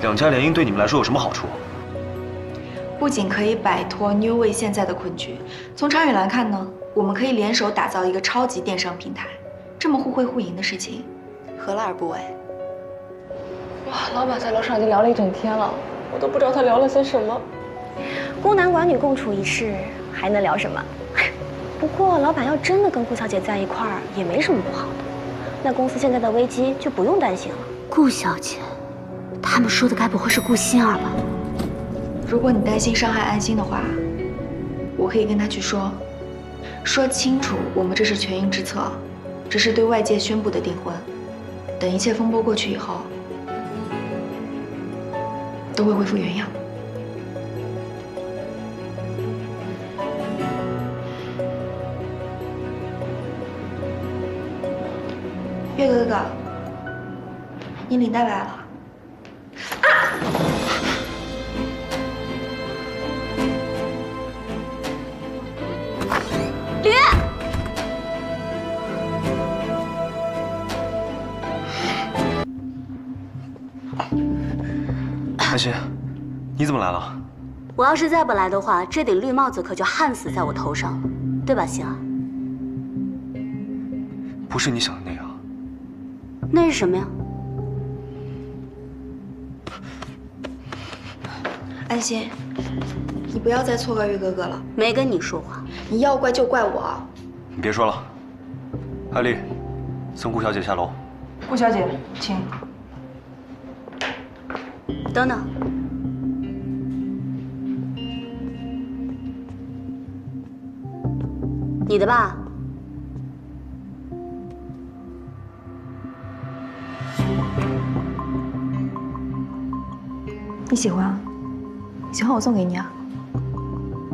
两家联姻对你们来说有什么好处？不仅可以摆脱 New Way 现在的困局，从长远来看呢，我们可以联手打造一个超级电商平台。这么互惠互赢的事情，何乐而不为？哇，老板在楼上已经聊了一整天了，我都不知道他聊了些什么。孤男寡女共处一室，还能聊什么？不过老板要真的跟顾小姐在一块儿，也没什么不好的。那公司现在的危机就不用担心了。顾小姐，他们说的该不会是顾欣儿吧？如果你担心伤害安心的话，我可以跟他去说清楚，我们这是权宜之策，只是对外界宣布的订婚。等一切风波过去以后，都会恢复原样。月哥哥，你领带来了。吕，安心，你怎么来了？我要是再不来的话，这顶绿帽子可就焊死在我头上了，对吧，欣儿？不是你想的那样。那是什么呀？安心，你不要再错怪月哥哥了。没跟你说话。你要怪就怪我。你别说了，艾丽，送顾小姐下楼。顾小姐，请。等等，你的吧？你喜欢啊？喜欢我送给你啊？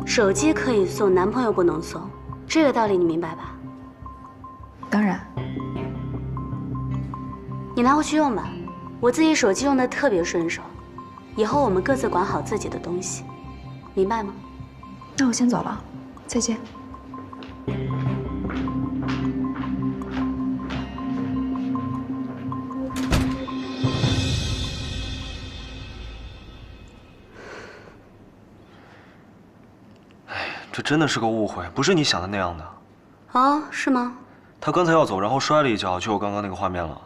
手机可以送，男朋友不能送，这个道理你明白吧？当然。你拿回去用吧，我自己手机用的特别顺手。以后我们各自管好自己的东西，明白吗？那我先走了，再见。这真的是个误会，不是你想的那样的。哦，是吗？他刚才要走，然后摔了一跤，就有刚刚那个画面了。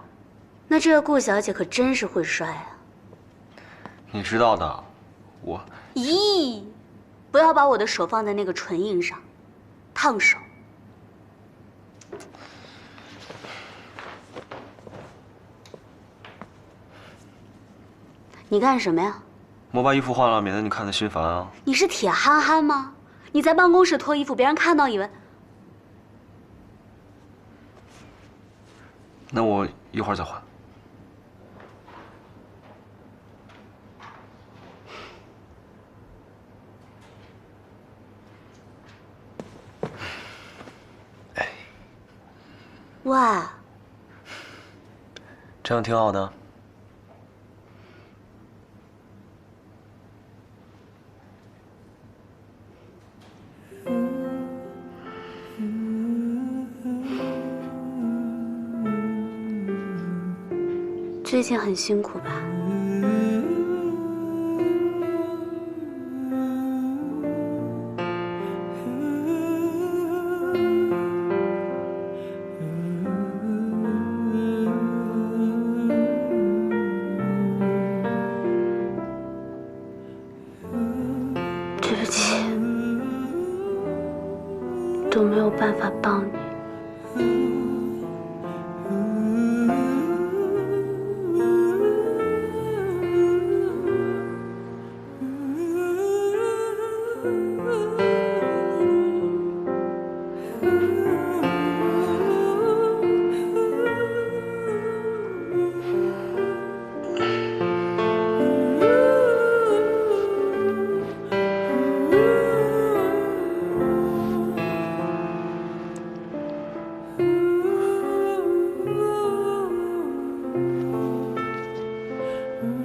那这个顾小姐可真是会摔啊！你知道的，我……咦，不要把我的手放在那个唇印上，烫手。你干什么呀？我把衣服换了，免得你看得心烦啊。你是铁憨憨吗？你在办公室脱衣服，别人看到以为……那我一会儿再换。哇，这样挺好的。最近很辛苦吧？对不起，都没有办法帮你。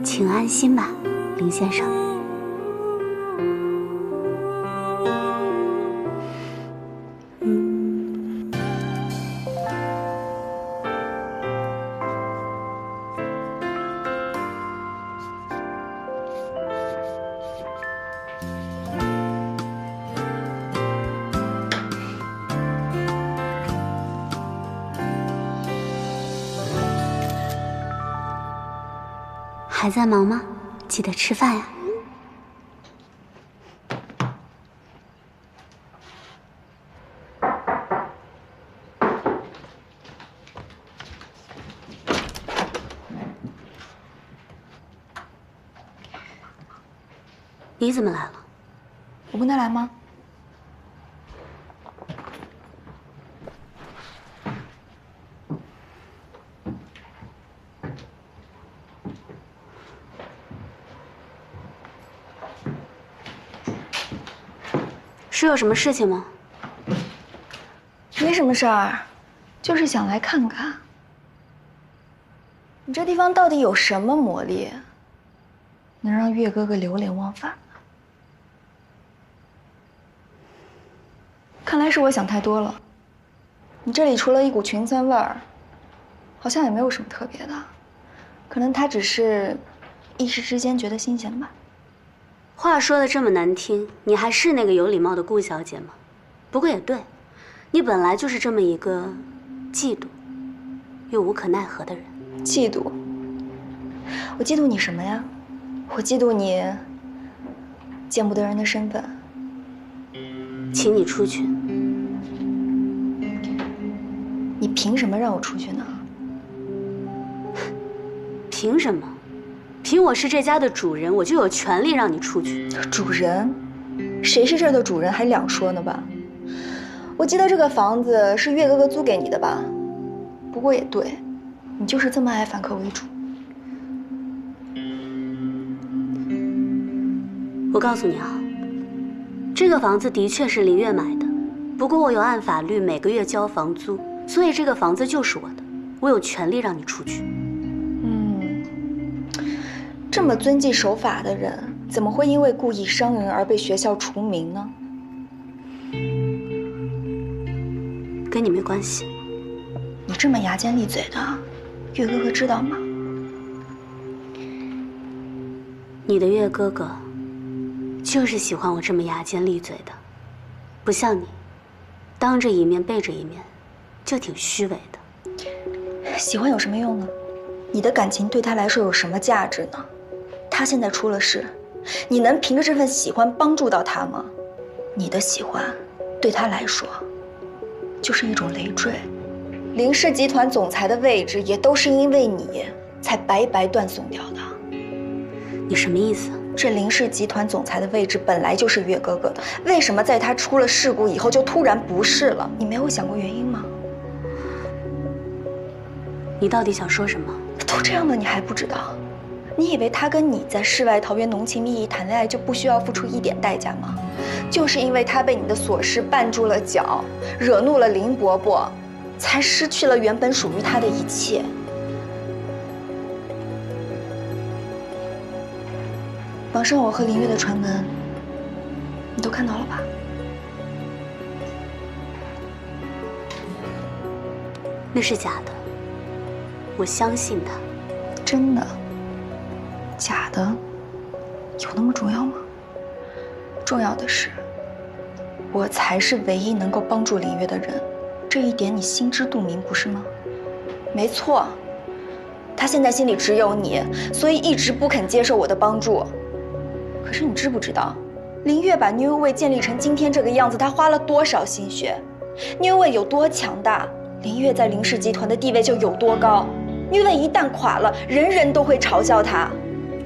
请安心吧，林先生。还在忙吗？记得吃饭呀。你怎么来了？我不能来吗？是有什么事情吗？没什么事儿，就是想来看看，你这地方到底有什么魔力，能让月哥哥流连忘返呢？看来是我想太多了。你这里除了一股群酸味儿，好像也没有什么特别的，可能他只是一时之间觉得新鲜吧。话说的这么难听，你还是那个有礼貌的顾小姐吗？不过也对，你本来就是这么一个嫉妒又无可奈何的人。嫉妒？我嫉妒你什么呀？我嫉妒你见不得人的身份。请你出去。你凭什么让我出去呢？凭什么？凭我是这家的主人，我就有权利让你出去。主人？谁是这儿的主人还两说呢吧？我记得这个房子是月哥哥租给你的吧？不过也对，你就是这么爱反客为主。我告诉你啊，这个房子的确是林月买的，不过我有按法律每个月交房租，所以这个房子就是我的，我有权利让你出去。这么遵纪守法的人，怎么会因为故意伤人而被学校除名呢？跟你没关系。你这么牙尖利嘴的，月哥哥知道吗？你的月哥哥就是喜欢我这么牙尖利嘴的，不像你，当着一面背着一面，就挺虚伪的。喜欢有什么用呢？你的感情对他来说有什么价值呢？他现在出了事，你能凭着这份喜欢帮助到他吗？你的喜欢对他来说就是一种累赘。林氏集团总裁的位置也都是因为你才白白断送掉的。你什么意思？这林氏集团总裁的位置本来就是月哥哥的，为什么在他出了事故以后就突然不是了？你没有想过原因吗？你到底想说什么？都这样了，你还不知道？你以为他跟你在世外桃源浓情蜜意谈恋爱就不需要付出一点代价吗？就是因为他被你的琐事绊住了脚，惹怒了林伯伯，才失去了原本属于他的一切。网上我和林月的传闻，你都看到了吧？那是假的，我相信他。真的？假的？有那么重要吗？重要的是，我才是唯一能够帮助林月的人，这一点你心知肚明，不是吗？没错，他现在心里只有你，所以一直不肯接受我的帮助。可是你知不知道，林月把 New Way 建立成今天这个样子，他花了多少心血 ？New Way 有多强大，林月在林氏集团的地位就有多高。New Way 一旦垮了，人人都会嘲笑他。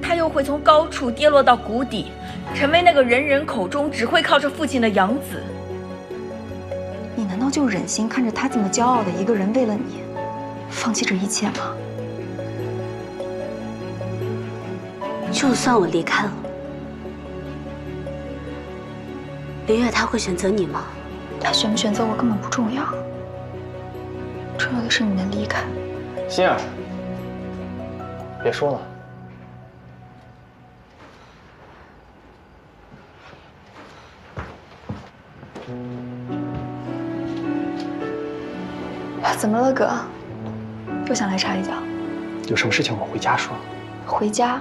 他又会从高处跌落到谷底，成为那个人人口中只会靠着父亲的养子。你难道就忍心看着他这么骄傲的一个人为了你，放弃这一切吗？就算我离开了，林月他会选择你吗？他选不选择我根本不重要，重要的是你能离开。心儿，别说了。怎么了，哥？又想来插一脚？有什么事情我回家说。回家？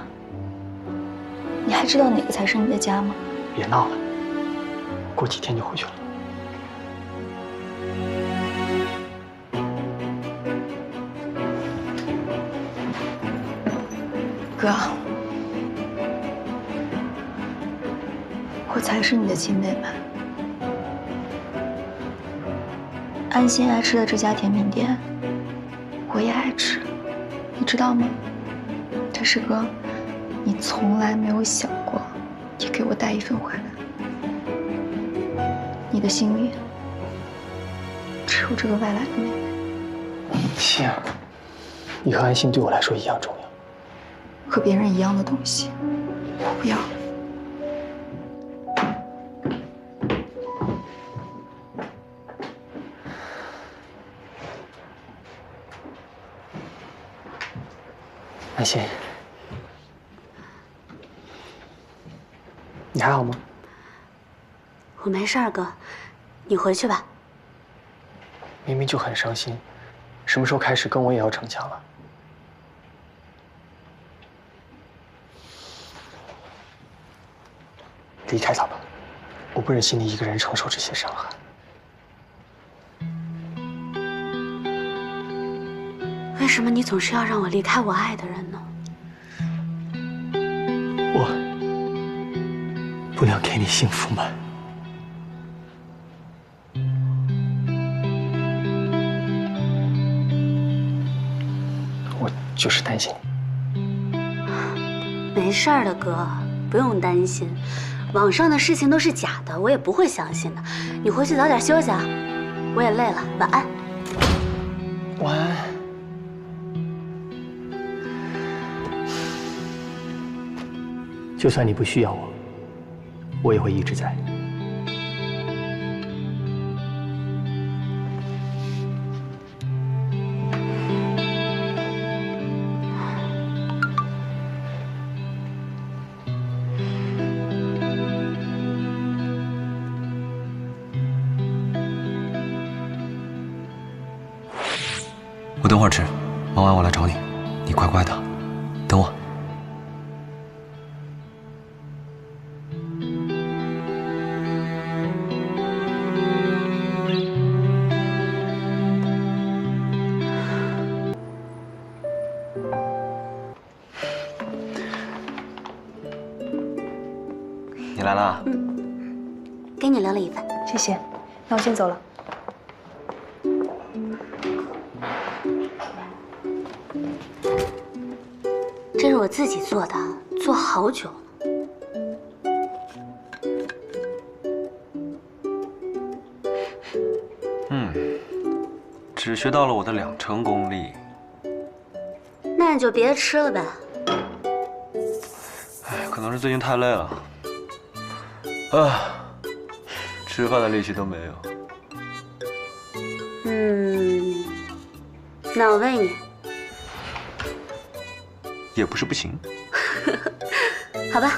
你还知道哪个才是你的家吗？别闹了，过几天就回去了。哥，才是你的亲妹妹。安心爱吃的这家甜品店，我也爱吃，你知道吗？这是个你从来没有想过，也给我带一份回来。你的心里只有这个外来的妹妹。心儿，你和安心对我来说一样重要。和别人一样的东西，我不要。安心，你还好吗？我没事儿，哥，你回去吧。明明就很伤心，什么时候开始跟我也要逞强了？离开他吧，我不忍心你一个人承受这些伤害。为什么你总是要让我离开我爱的人呢？我不能给你幸福吗？我就是担心你。没事儿的，哥，不用担心。网上的事情都是假的，我也不会相信的。你回去早点休息啊，我也累了，晚安。晚安。就算你不需要我，我也会一直在。我等会儿吃，忙完我来找你，你乖乖的，等我。你来啦？给你留了一份。谢谢，那我先走了。这是我自己做的，做好久。只学到了我的2成功力。那你就别吃了呗。哎，可能是最近太累了，吃饭的力气都没有。那我喂你。也不是不行。好吧，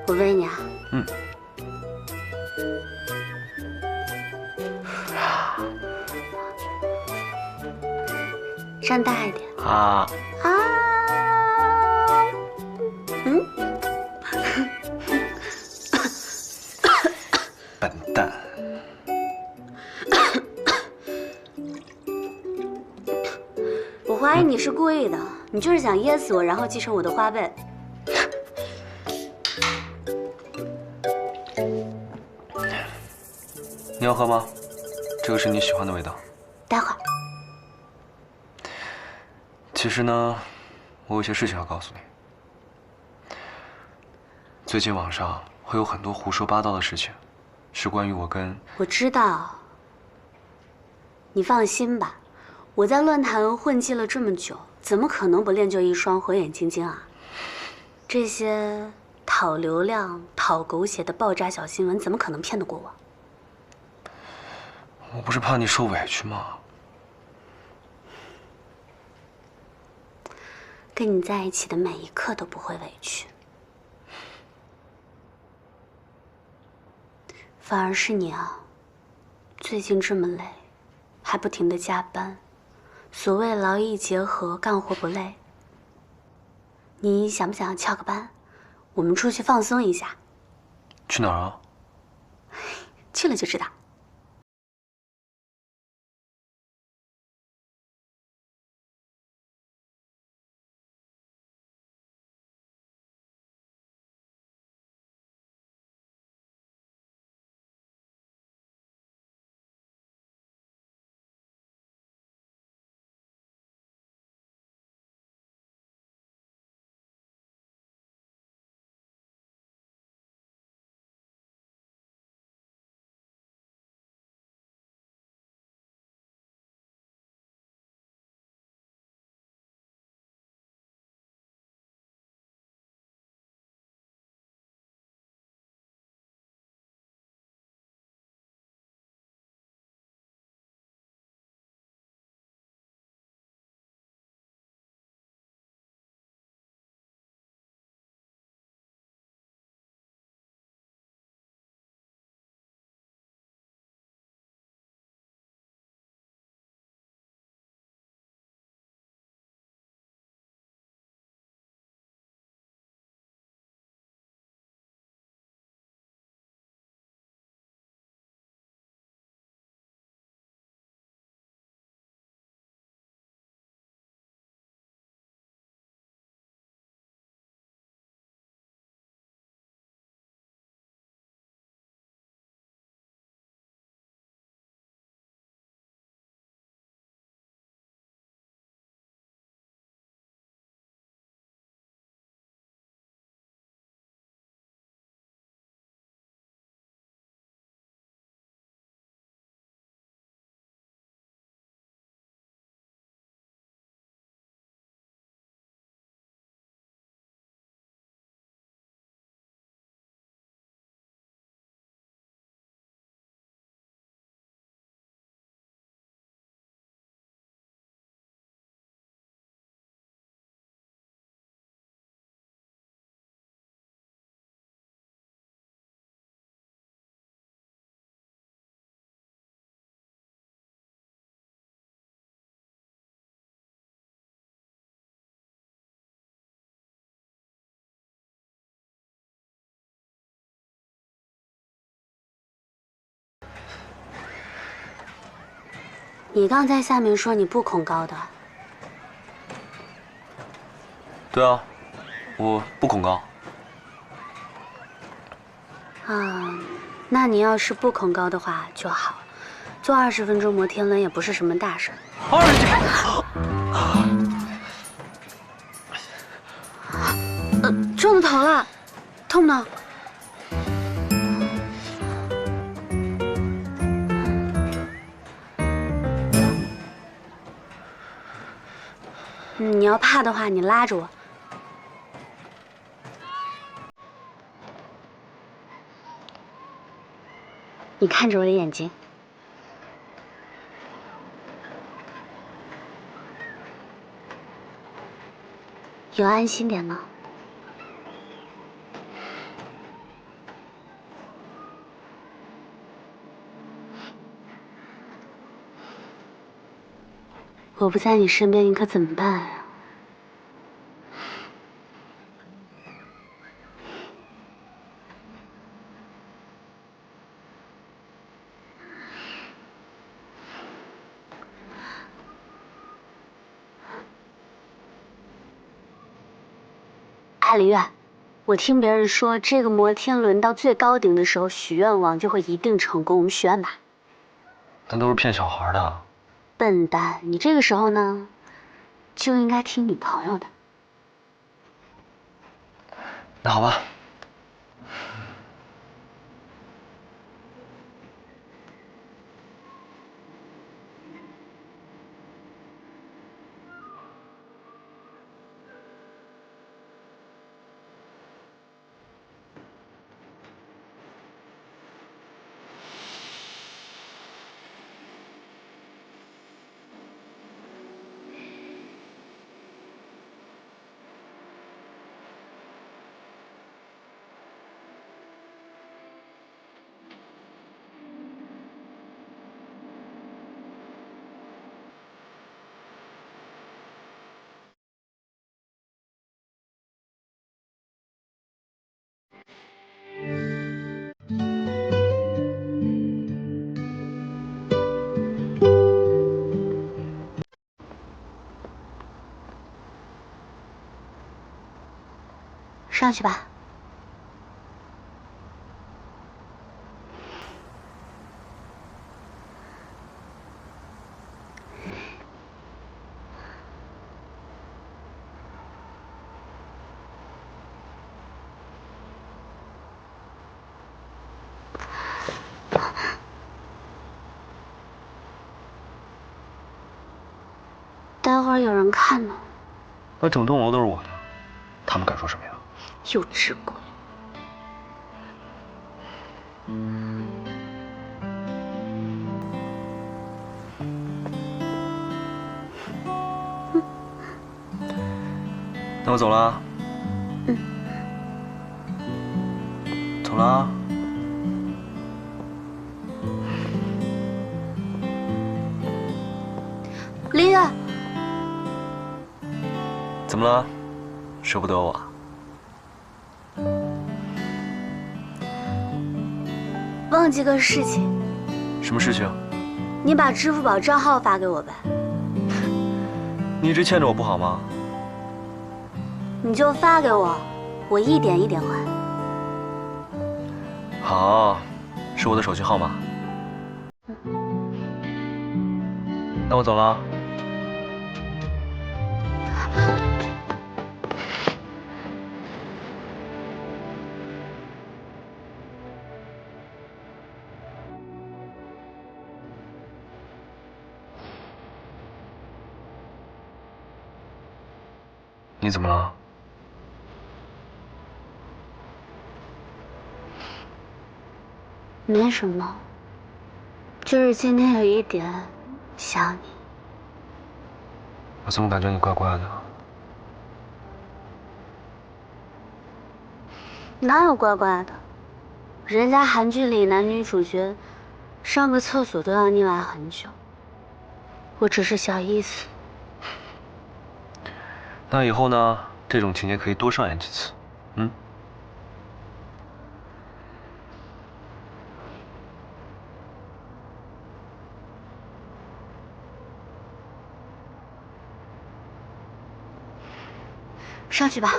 我喂你啊。张大一点。啊。笨蛋。我怀疑你是故意的，你就是想噎死我，然后继承我的花呗。你要喝吗？这个是你喜欢的味道。待会儿。其实呢，我有些事情要告诉你。最近网上会有很多胡说八道的事情，是关于我跟……我知道。你放心吧，我在论坛混迹了这么久，怎么可能不练就一双火眼金睛啊？这些讨流量、讨狗血的爆炸小新闻，怎么可能骗得过我？我不是怕你受委屈吗？跟你在一起的每一刻都不会委屈，反而是你啊，最近这么累，还不停地加班，所谓劳逸结合，干活不累。你想不想翘个班，我们出去放松一下？去哪儿啊？去了就知道。你刚在下面说你不恐高的。对啊，我不恐高。啊，那你要是不恐高的话就好，坐20分钟摩天轮也不是什么大事儿。撞到头了，痛不痛？你要怕的话，你拉着我。你看着我的眼睛。有安心点吗？我不在你身边，你可怎么办啊？艾丽月，我听别人说，这个摩天轮到最高顶的时候许愿望就会一定成功。我们许愿吧。那都是骗小孩的。笨蛋，你这个时候呢，就应该听女朋友的。那好吧。上去吧。待会儿有人看呢。那整栋楼都是我的，他们敢说什么呀？幼稚鬼。那我走了。走了啊。林月，怎么了？舍不得我啊？忘记个事情。什么事情？你把支付宝账号发给我呗。你一直欠着我不好吗？你就发给我，我一点一点还。好，是我的手机号码。那我走了。你怎么了？没什么，就是今天有一点想你。我怎么感觉你怪怪的？哪有怪怪的？人家韩剧里男女主角上个厕所都要腻歪很久，我只是小意思。那以后呢？这种情节可以多上演几次。上去吧。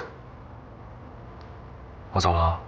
我走了。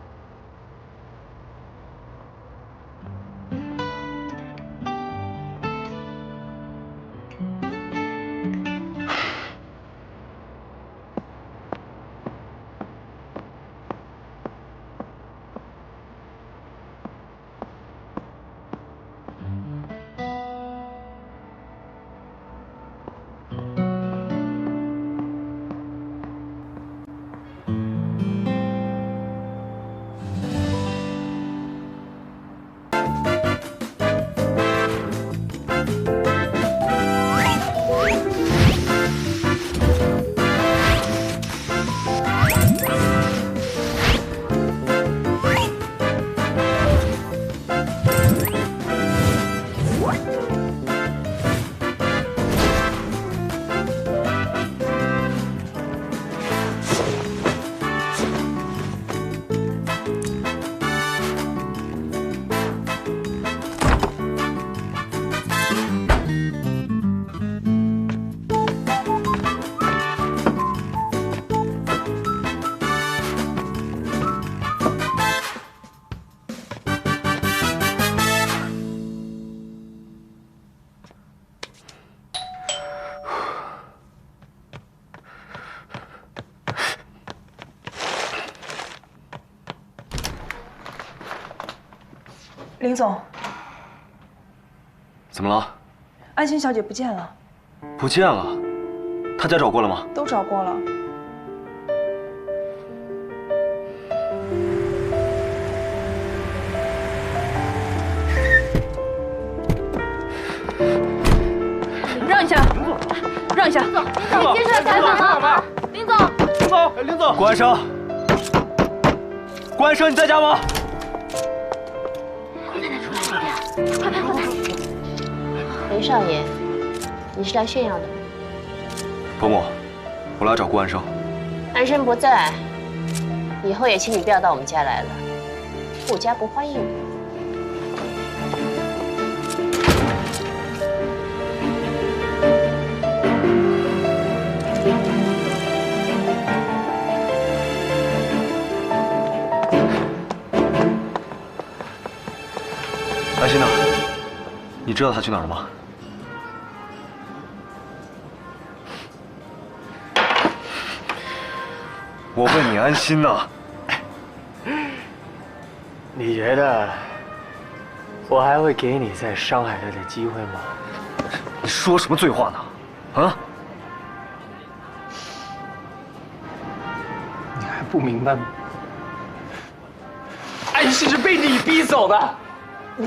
林总，怎么了？安心小姐不见了。不见了？她家找过了吗？都找过了。让一下，让一下。林总，你接受采访吗？林总，林总，林总，顾安生，顾安生，你在家吗？快拍快拍！林少爷，你是来炫耀的吗？伯母，我来找顾安生。安生不在，以后也请你不要到我们家来了，顾家不欢迎你。安心呢？你知道他去哪儿了吗？我问你，安心呢？你觉得我还会给你再伤害他的机会吗？你说什么醉话呢？啊？你还不明白吗？安心是被你逼走的。你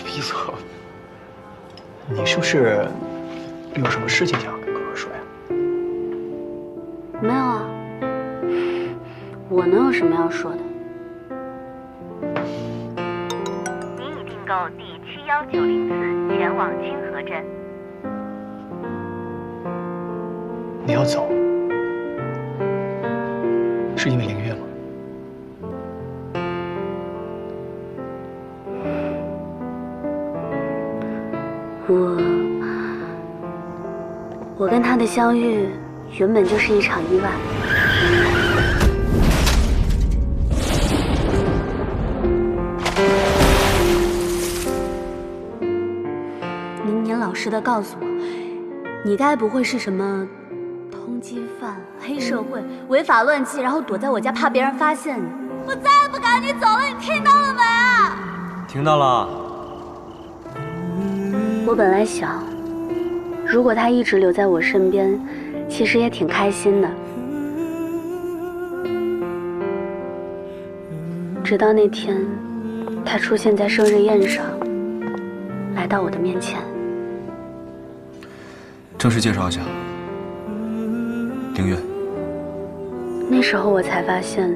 逼走？你是不是有什么事情想要跟哥哥说呀？没有啊，我能有什么要说的？您已订购第71904前往清河镇。你要走，是因为凌月吗？我跟他的相遇原本就是一场意外。您老实的告诉我，你该不会是什么通缉犯、黑社会、违法乱纪，然后躲在我家怕别人发现你？我再也不赶你走了，你听到了没啊？听到了。我本来想，如果他一直留在我身边，其实也挺开心的。直到那天，他出现在生日宴上，来到我的面前。正式介绍一下，凌月。那时候我才发现，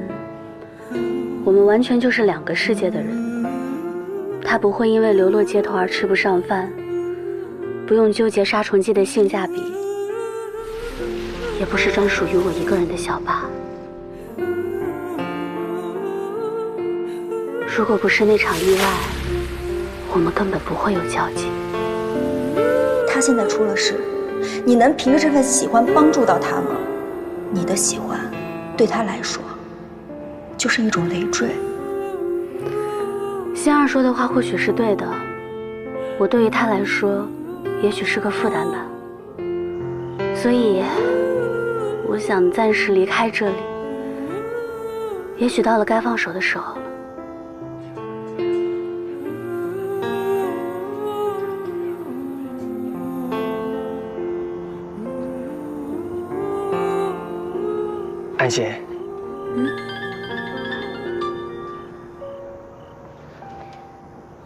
我们完全就是两个世界的人。他不会因为流落街头而吃不上饭。不用纠结杀虫剂的性价比，也不是专属于我一个人的小坝。如果不是那场意外，我们根本不会有交集。他现在出了事，你能凭着这份喜欢帮助到他吗？你的喜欢，对他来说，就是一种累赘。仙儿说的话或许是对的，我对于他来说，也许是个负担吧。所以，我想暂时离开这里。也许到了该放手的时候了。安心。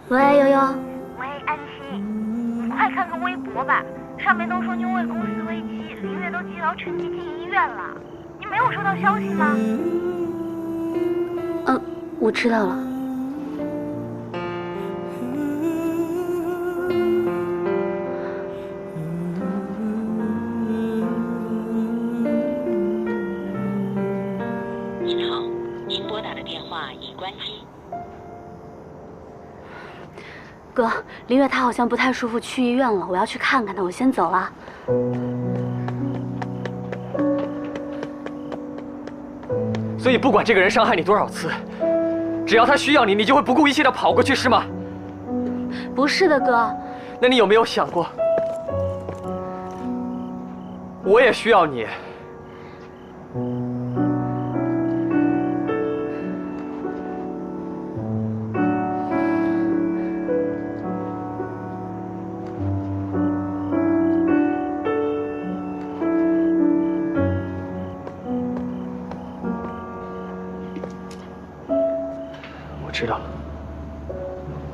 喂，悠悠。喂，安心，你快看看微博吧，上面都说因为公司危机，林月都急劳陈吉进医院了。你没有收到消息吗？我知道了。您好，您拨打的电话已关机。哥，林月她好像不太舒服，去医院了，我要去看看她，我先走了。所以不管这个人伤害你多少次，只要他需要你，你就会不顾一切的跑过去，是吗？不是的，哥。那你有没有想过，我也需要你？知道了，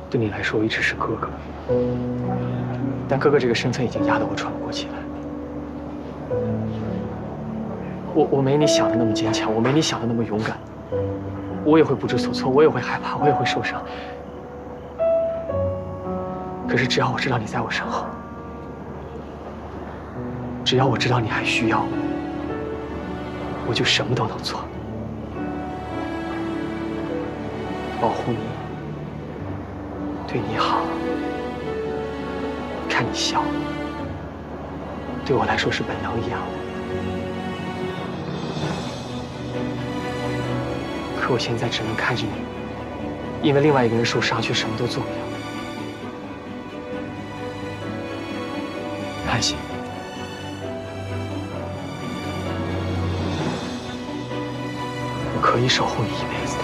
对你来说，我一直是哥哥，但哥哥这个身份已经压得我喘不过气来。我没你想的那么坚强，我没你想的那么勇敢，我也会不知所措，我也会害怕，我也会受伤。可是只要我知道你在我身后，只要我知道你还需要我，我就什么都能做。保护你，对你好，看你笑，对我来说是本能一样的。可我现在只能看着你，因为另外一个人受伤，却什么都做不了。安心，我可以守护你一辈子的。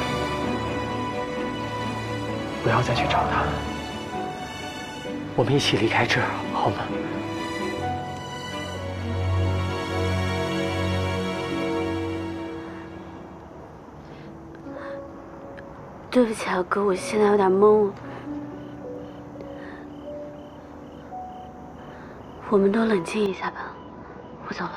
不要再去找他，我们一起离开这儿，好吗？对不起啊，哥，我现在有点懵。我们都冷静一下吧，我走了。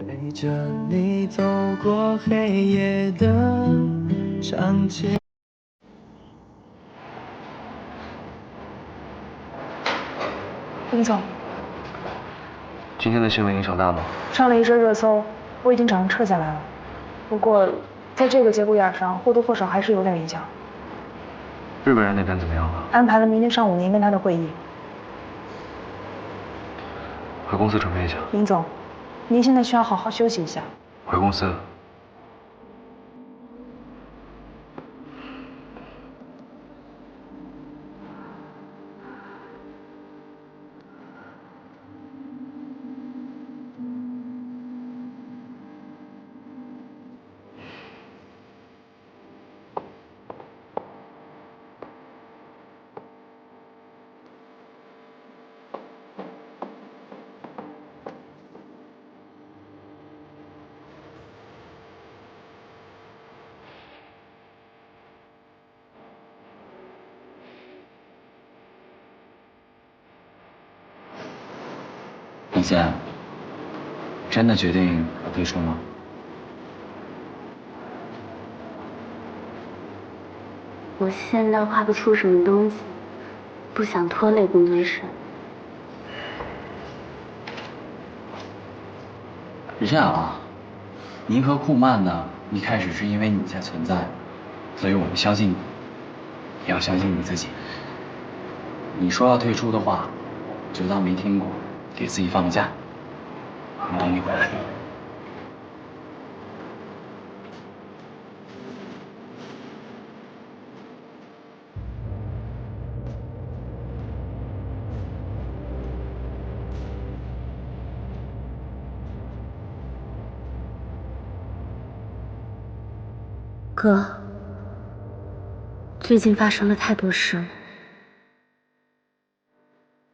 陪着你走过黑夜的长街。林总，今天的新闻影响大吗？上了一阵热搜，我已经找人撤下来了。不过，在这个节骨眼上，或多或少还是有点影响。日本人那边怎么样了？安排了明天上午您跟他的会议。回公司准备一下。林总，您现在需要好好休息一下。回公司。李健，真的决定要退出吗？我现在画不出什么东西，不想拖累工作室。是这样啊，尼克库曼呢，一开始是因为你才存在，所以我们相信你，也要相信你自己。你说要退出的话，就当没听过，给自己放个假。我等你回来。哥，最近发生了太多事了，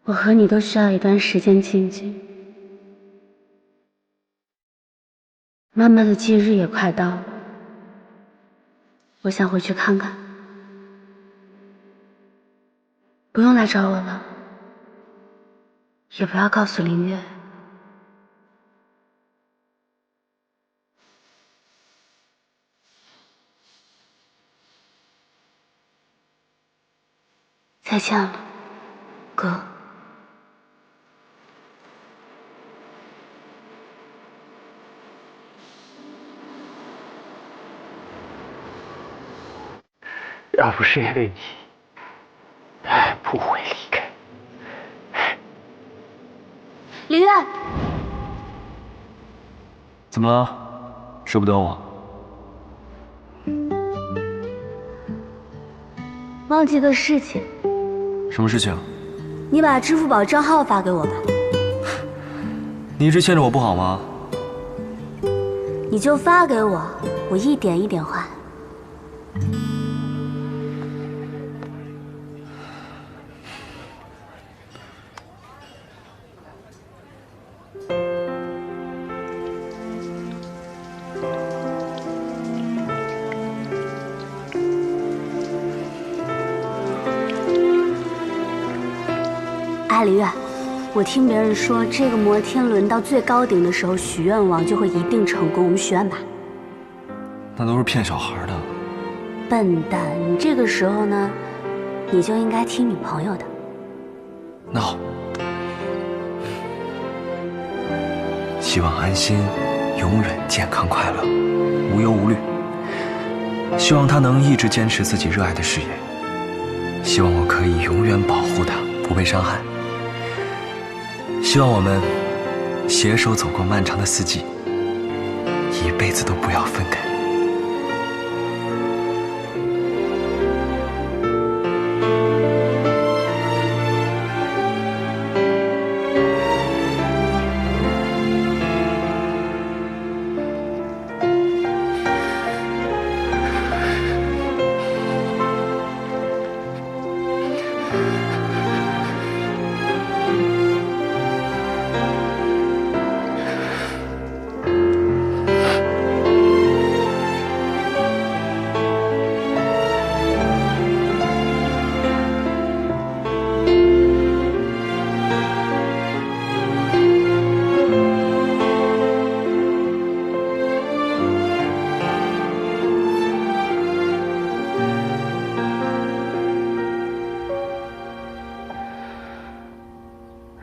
我和你都需要一段时间静静。妈妈的忌日也快到了，我想回去看看。不用来找我了，也不要告诉林月。再见了，哥。要不是因为你，不会离开。林月，怎么了？舍不得我？忘记个事情。什么事情？你把支付宝账号发给我吧。你一直欠着我不好吗？你就发给我，我一点一点还。林月，我听别人说，这个摩天轮到最高顶的时候许愿望就会一定成功。我们许愿吧。那都是骗小孩的。笨蛋，你这个时候呢，你就应该听女朋友的。那好，希望安心永远健康快乐，无忧无虑。希望他能一直坚持自己热爱的事业。希望我可以永远保护他，不被伤害。希望我们携手走过漫长的四季，一辈子都不要分开。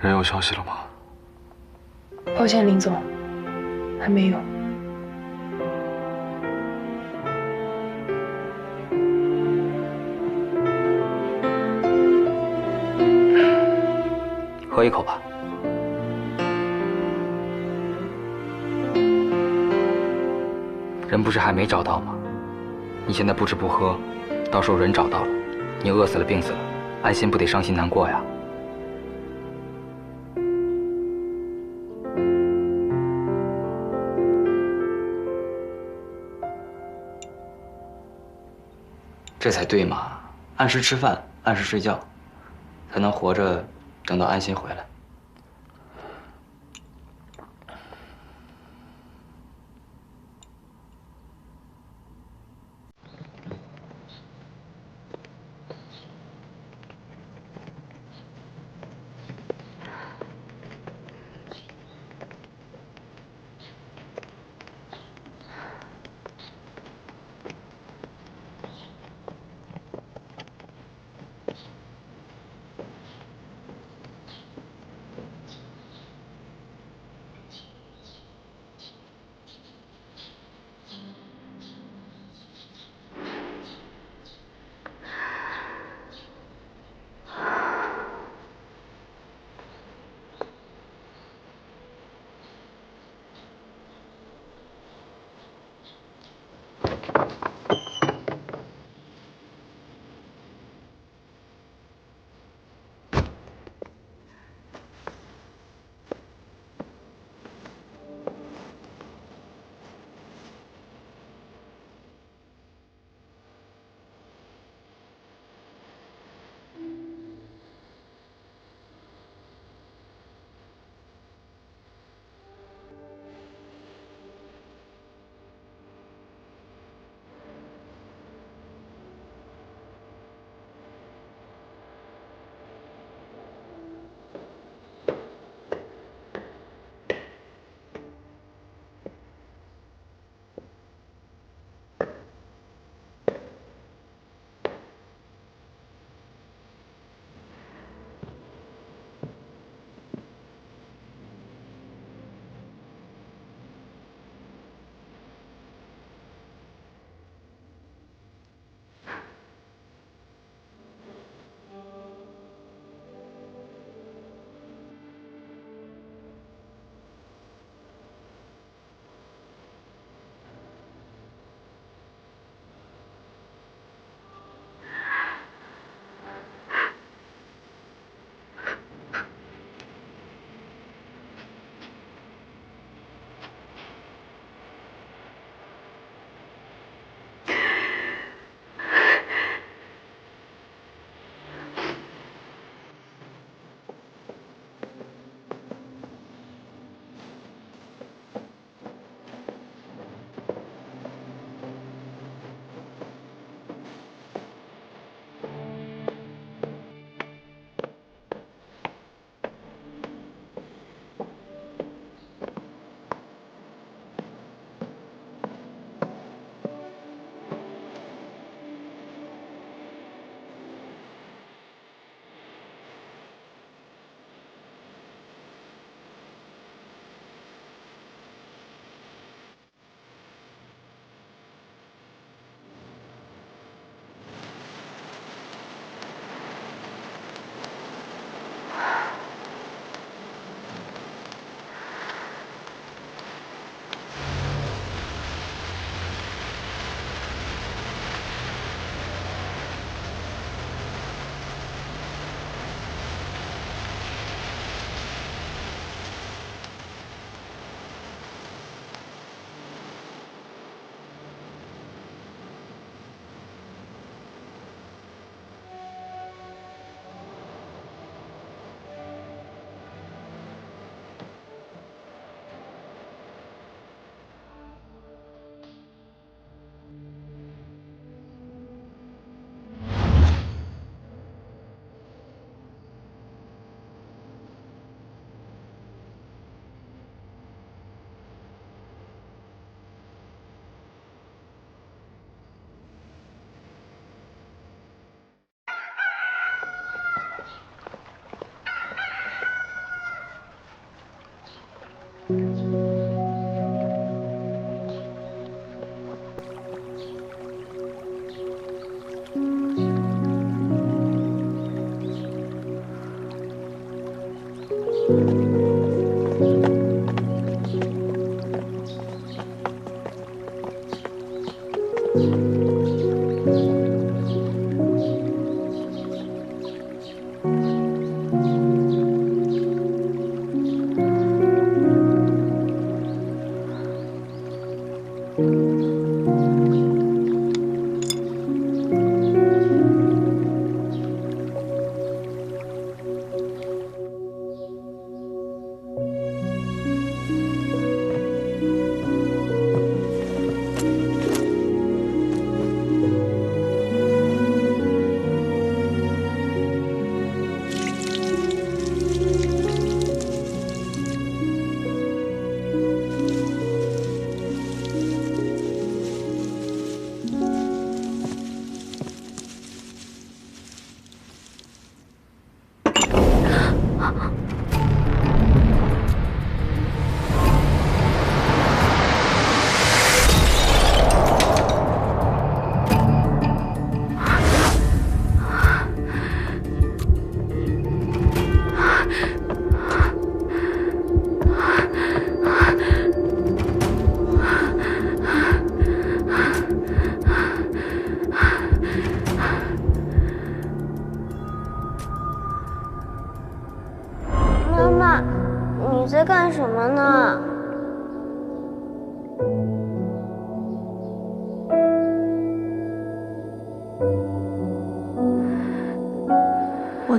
人有消息了吗？抱歉，林总，还没有。喝一口吧。人不是还没找到吗？你现在不吃不喝，到时候人找到了，你饿死了病死了，安心不得伤心难过呀？这才对嘛，按时吃饭，按时睡觉，才能活着等到安心回来。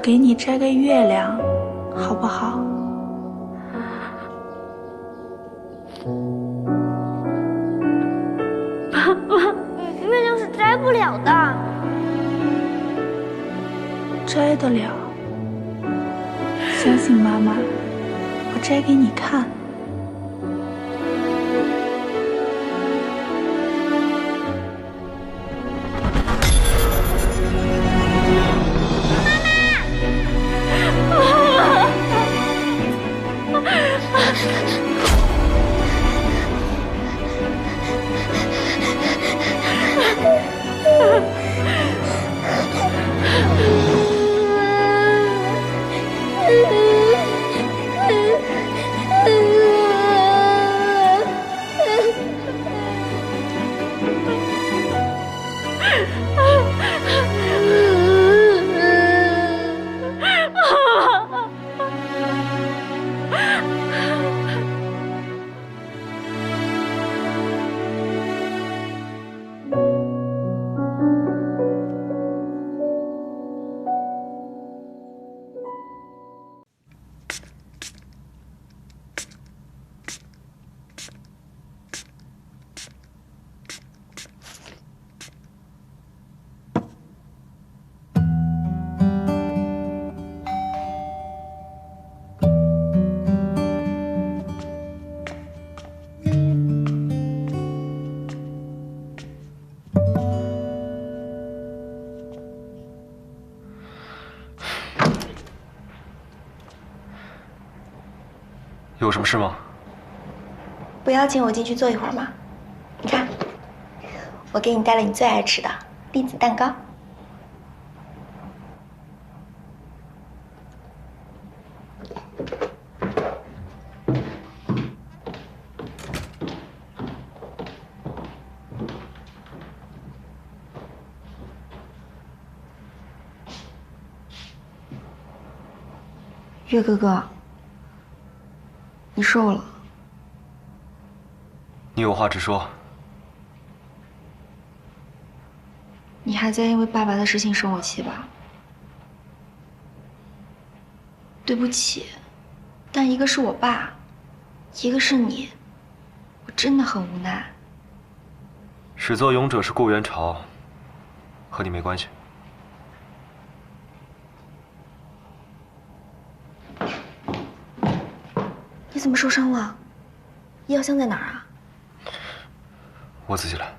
给你摘个月亮，好不好？月亮是摘不了的。摘得了，相信妈妈，我摘给你看。有什么事吗？不邀请我进去坐一会儿吗？你看，我给你带了你最爱吃的栗子蛋糕。月哥哥，你瘦了。你有话直说。你还在因为爸爸的事情生我气吧？对不起，但一个是我爸，一个是你，我真的很无奈。始作俑者是顾元朝，和你没关系。你怎么受伤了？医药箱在哪儿啊？我自己来。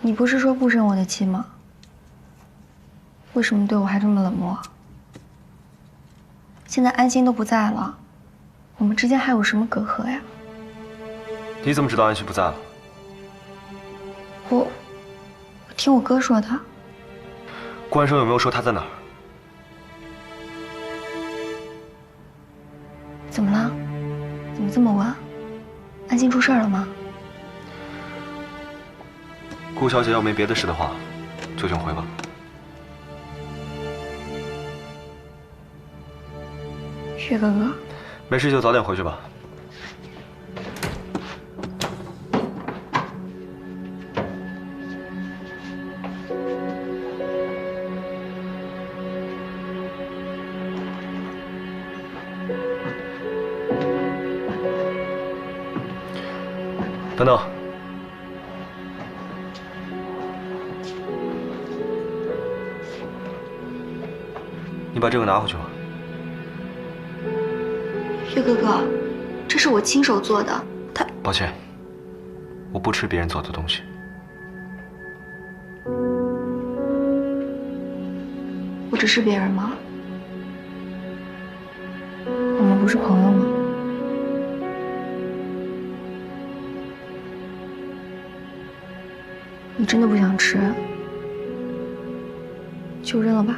你不是说不生我的气吗？为什么对我还这么冷漠？现在安心都不在了，我们之间还有什么隔阂呀？你怎么知道安心不在了？我听我哥说的。关生有没有说他在哪儿？怎么了？怎么这么问？安心出事了吗？顾小姐要没别的事的话，就请回吧。月哥哥，没事就早点回去吧。等等。你把这个拿回去吧。月哥哥，这是我亲手做的，抱歉，我不吃别人做的东西。我只是别人吗？我们不是朋友吗？你真的不想吃，就扔了吧。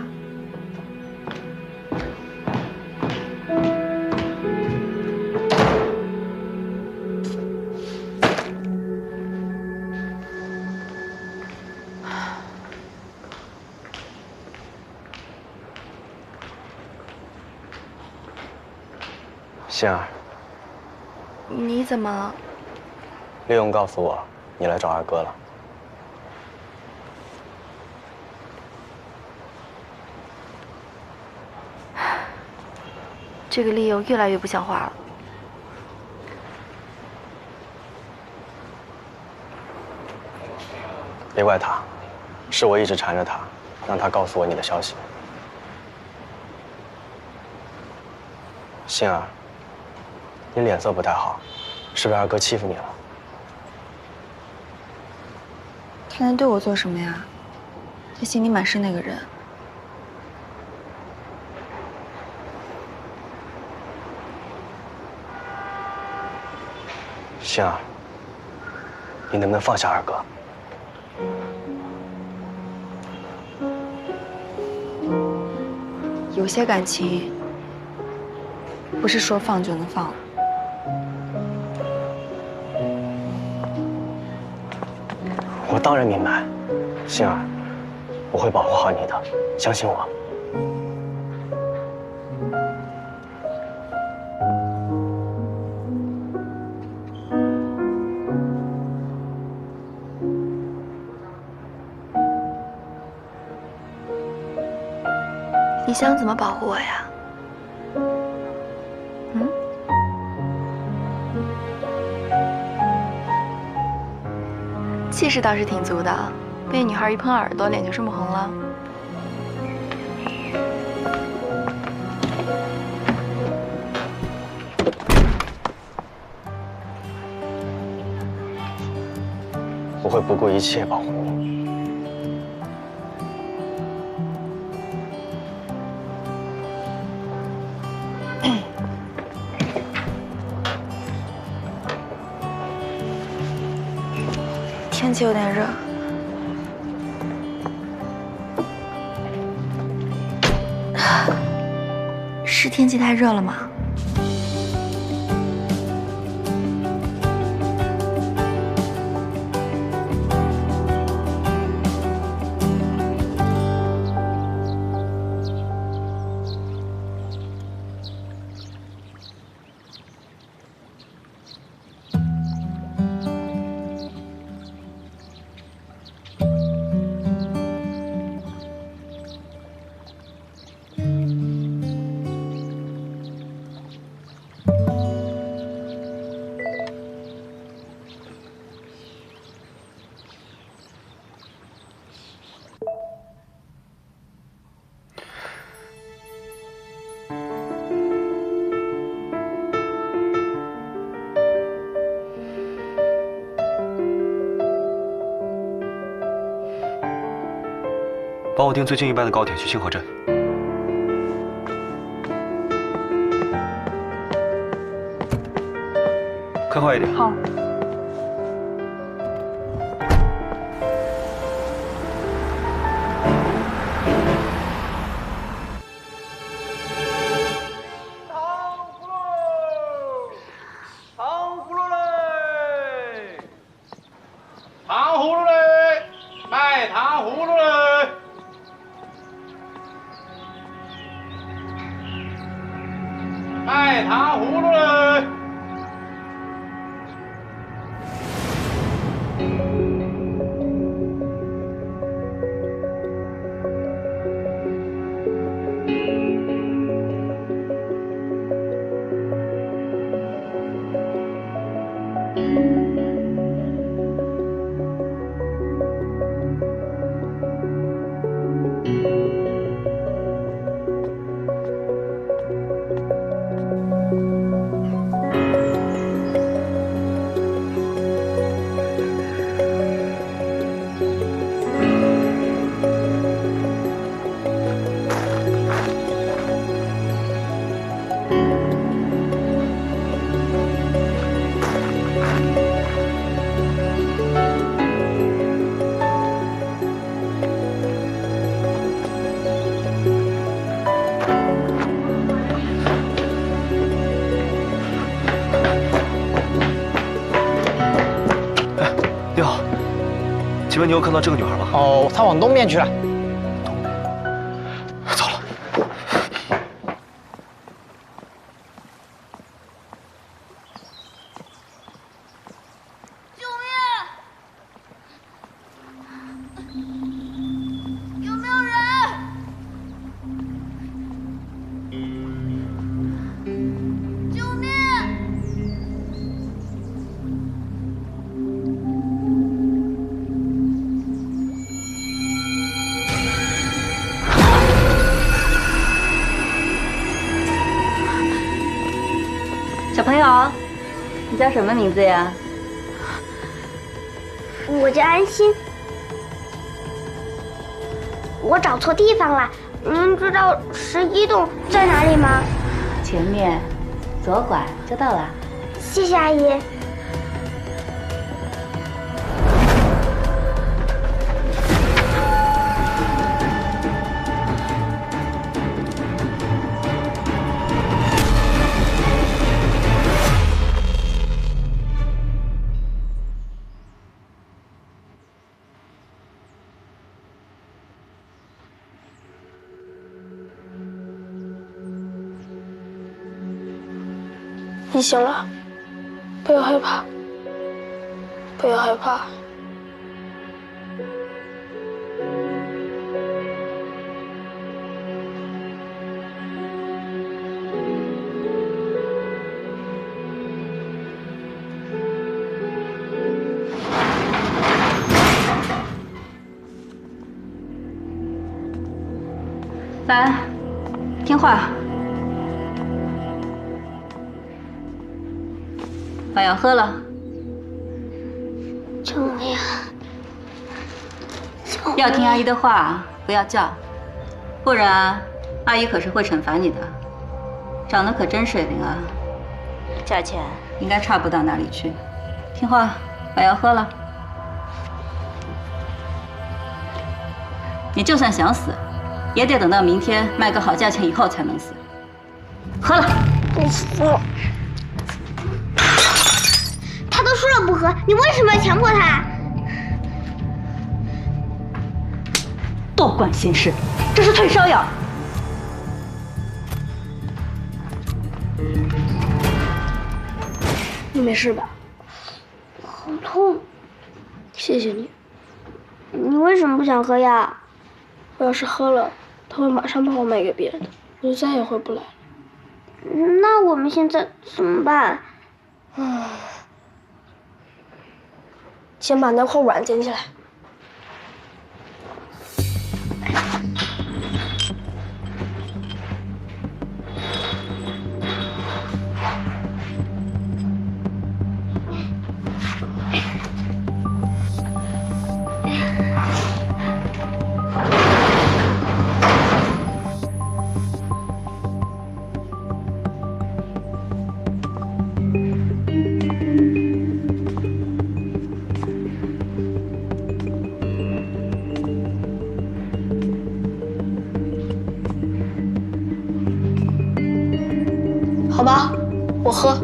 杏儿，你怎么？丽蓉告诉我你来找二哥了。这个理由越来越不像话了。别怪他，是我一直缠着他，让他告诉我你的消息。杏儿，你脸色不太好，是不是二哥欺负你了？他能对我做什么呀？他心里满是那个人。杏儿，你能不能放下二哥？有些感情不是说放就能放了。我当然明白，杏儿，我会保护好你的，相信我。你想怎么保护我呀？嗯？气势倒是挺足的，被女孩一碰耳朵，脸就这么红了。我会不顾一切保护你。天气有点热，是天气太热了吗？帮我订最近一班的高铁去清河镇。开快一点。好。糖葫芦嘞，卖糖葫芦嘞。卖糖葫芦嘞！你好，请问你有看到这个女孩吗？哦，她往东边去了。走了。小朋友，你叫什么名字呀？我叫安心。我找错地方了，您知道11栋在哪里吗？前面左拐就到了。谢谢阿姨。你醒了，不要害怕，不要害怕。来，听话。把药喝了。救命！要听阿姨的话，不要叫，不然阿姨可是会惩罚你的。长得可真水灵啊，价钱应该差不到哪里去。听话，把药喝了。你就算想死，也得等到明天卖个好价钱以后才能死。喝了。不服。他都说了不喝，你为什么要强迫他？多管闲事，这是退烧药。你没事吧？好痛。谢谢你。你为什么不想喝药？我要是喝了，他会马上把我卖给别人的，我就再也回不来了。那我们现在怎么办？先把那块碗捡起来。好吧，我喝。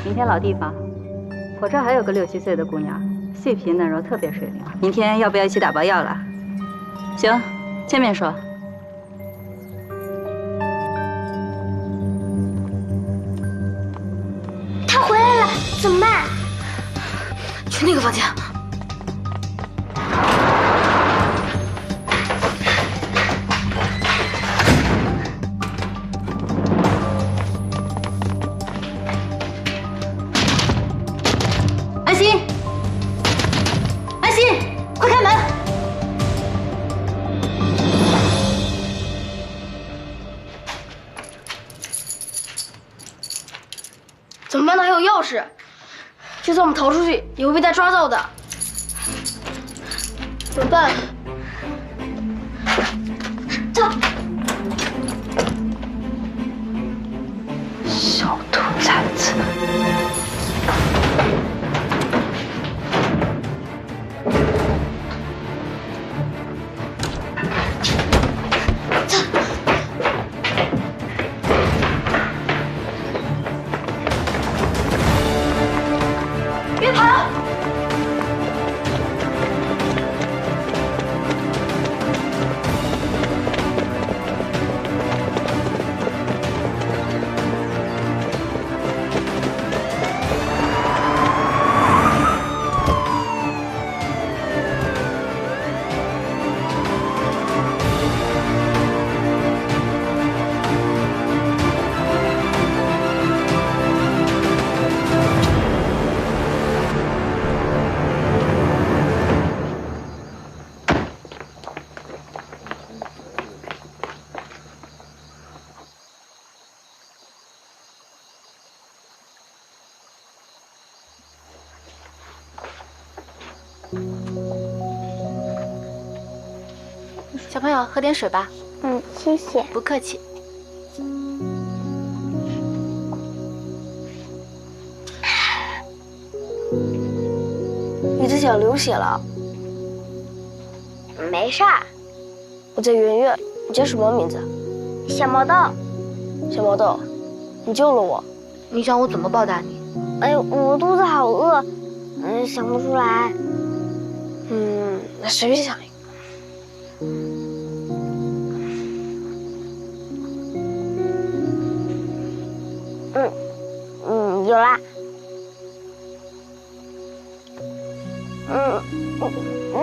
明天老地方，我这儿还有个6、7岁的姑娘，细皮嫩肉，特别水灵。明天要不要一起打包药了？行，见面说。他回来了，怎么办？去那个房间。怎么办？他还有钥匙，就算我们逃出去，也会被他抓到的。怎么办？走。小兔崽子！别跑！朋友喝点水吧。嗯，谢谢。不客气。你的脚流血了。没事儿。我叫圆圆，你叫什么名字？小毛豆。小毛豆，你救了我。你想我怎么报答你？哎，我肚子好饿，想不出来。那随便想一个。有啦。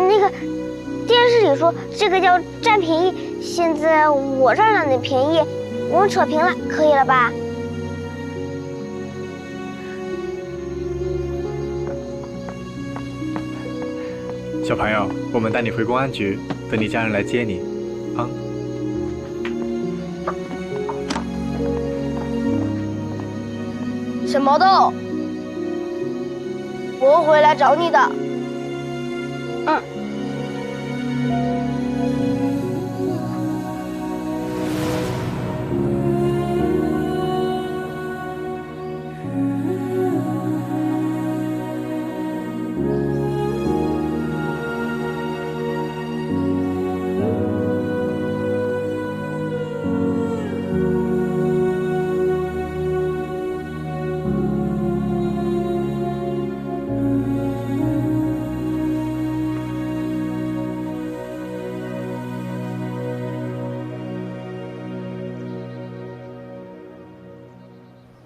那个电视里说这个叫占便宜，现在我占了你便宜，我们扯平了，可以了吧？小朋友，我们带你回公安局，等你家人来接你，啊。小毛豆，我会回来找你的。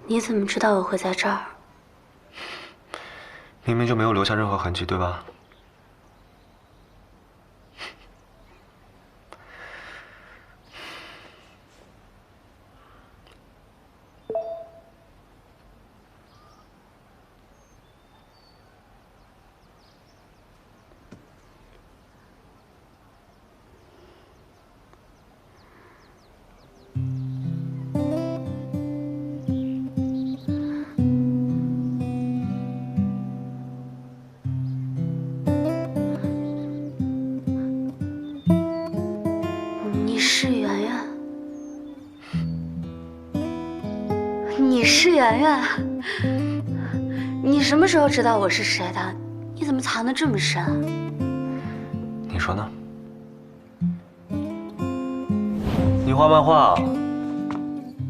你怎么知道我会在这儿？明明就没有留下任何痕迹，对吧？你是圆圆，你什么时候知道我是谁的？你怎么藏得这么深啊？你说呢？你画漫画啊？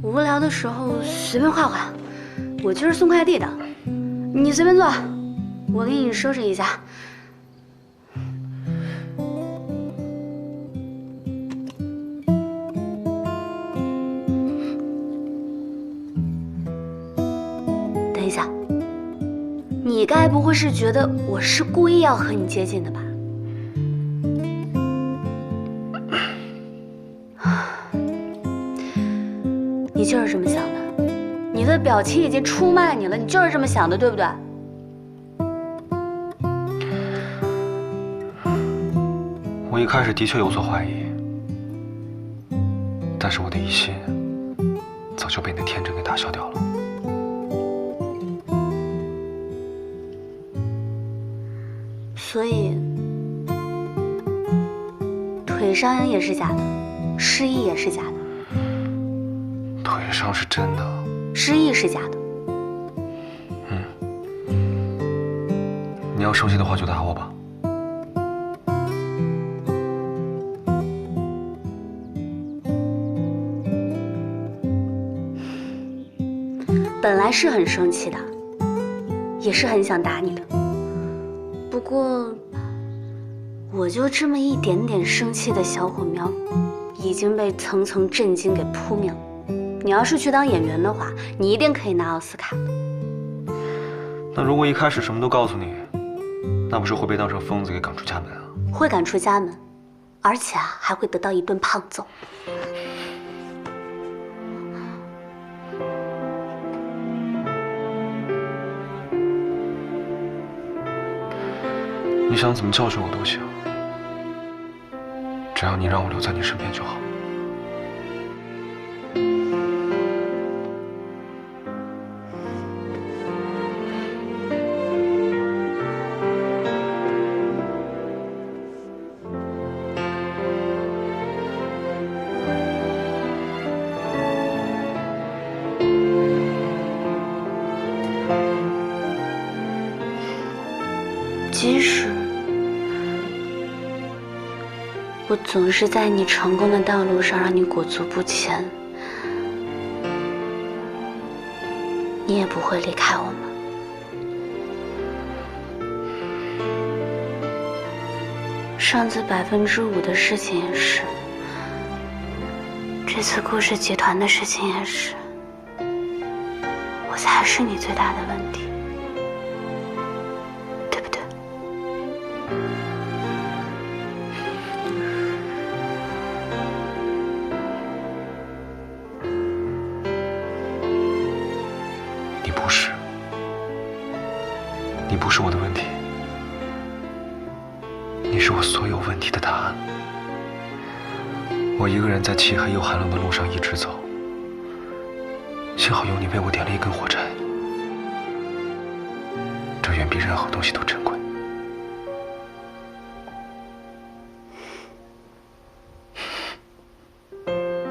无聊的时候随便画画。我就是送快递的，你随便坐，我给你收拾一下。等一下，你该不会是觉得我是故意要和你接近的吧？你就是这么想的。你的表情已经出卖你了，你就是这么想的，对不对？我一开始的确有所怀疑，但是我的疑心早就被你的天真给打消掉了。所以，腿伤也是假的，失忆也是假的。腿伤是真的。失忆是假的。你要生气的话就打我吧。本来是很生气的，也是很想打你的。不过，我就这么一点点生气的小火苗，已经被层层震惊给扑灭了。你要是去当演员的话，你一定可以拿奥斯卡。那如果一开始什么都告诉你，那不是会被当成疯子给赶出家门啊？会赶出家门，而且还会得到一顿胖揍。你想怎么教训我都行，只要你让我留在你身边就好。我总是在你成功的道路上让你裹足不前，你也不会离开我吗？上次5%的事情也是，这次顾氏集团的事情也是，我才是你最大的问题，对不对？你不是，你不是我的问题，你是我所有问题的答案。我一个人在漆黑又寒冷的路上一直走，幸好有你为我点了一根火柴，这远比任何东西都珍贵。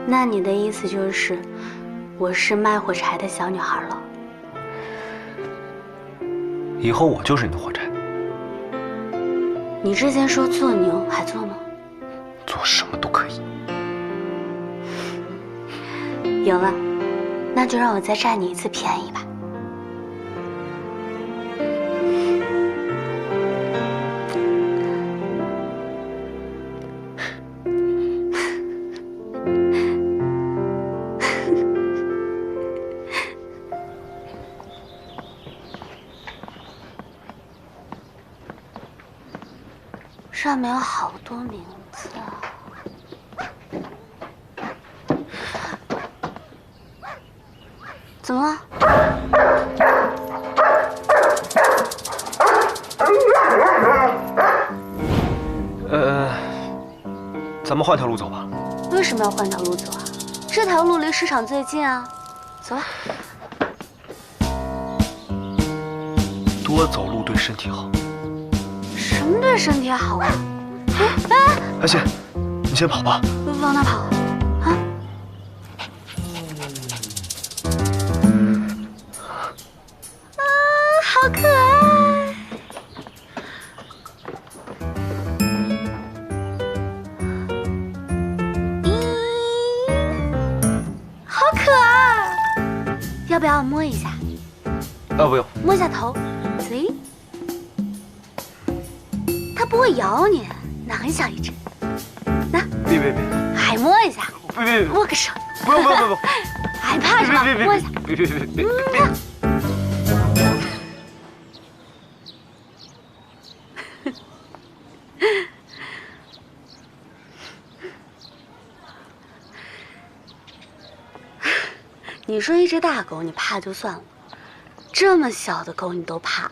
那你的意思就是，我是卖火柴的小女孩了？以后我就是你的火柴。你之前说做牛，还做吗？做什么都可以。有了，那就让我再占你一次便宜吧。上面有好多名字啊。怎么了？咱们换条路走吧。为什么要换条路走啊？这条路离市场最近啊，走吧。多走路对身体好。什么对身体好啊？安心，你先跑吧。往哪跑？啊？好可爱！好可爱！要不要摸一下？不用。摸一下头，嘴。它不会咬你，那很小一只。那。别！还摸一下。别！握个手。不用。害怕是吧？摸一下。别！你说一只大狗你怕就算了，这么小的狗你都怕？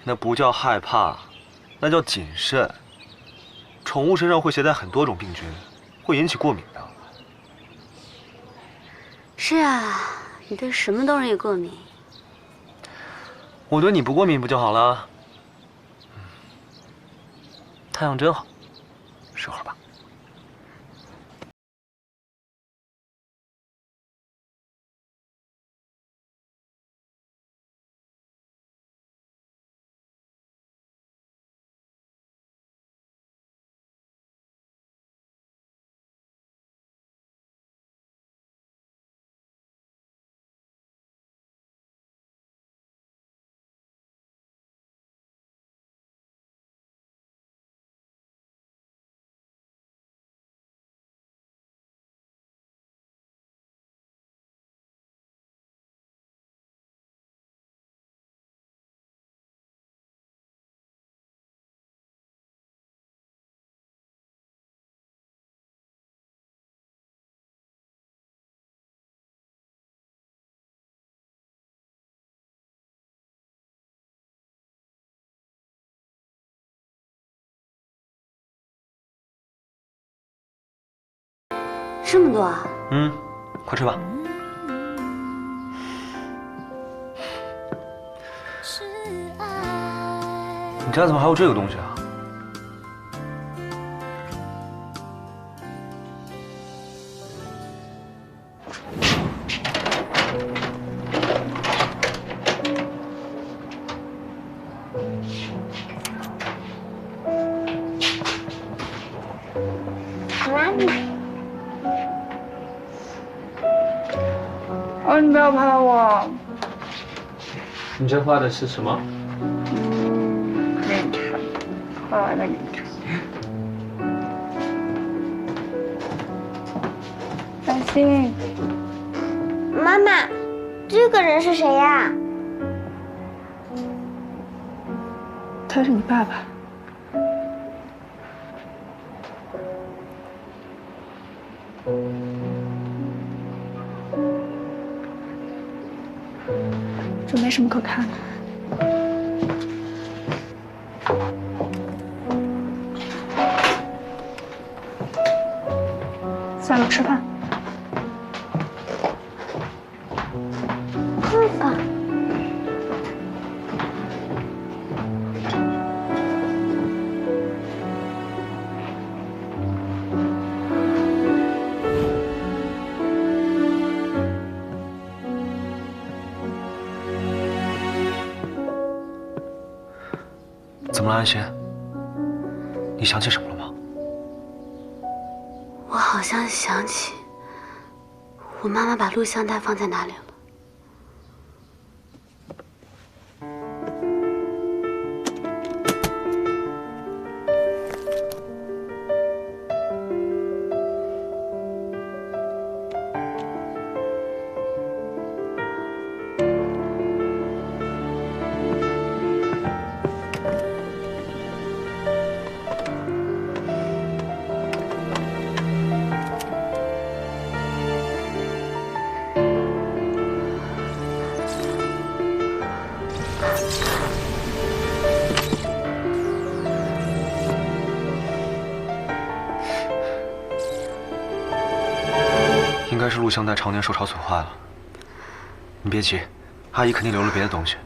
那不叫害怕，那叫谨慎。宠物身上会携带很多种病菌，会引起过敏的。是啊，你对什么都容易过敏。我对你不过敏不就好了？太阳真好，睡会儿吧。这么多啊？快吃吧。你家怎么还有这个东西啊？哦，你不要拍我。你这画的是什么？凌晨，后来的凌晨。安心。妈妈，这个人是谁呀？他是你爸爸。这没什么可看的。下楼吃饭。哥哥。怎么了，安心？你想起什么了吗？我好像想起，我妈妈把录像带放在哪里了。应该是录像带常年受潮损坏了。你别急，阿姨肯定留了别的东西。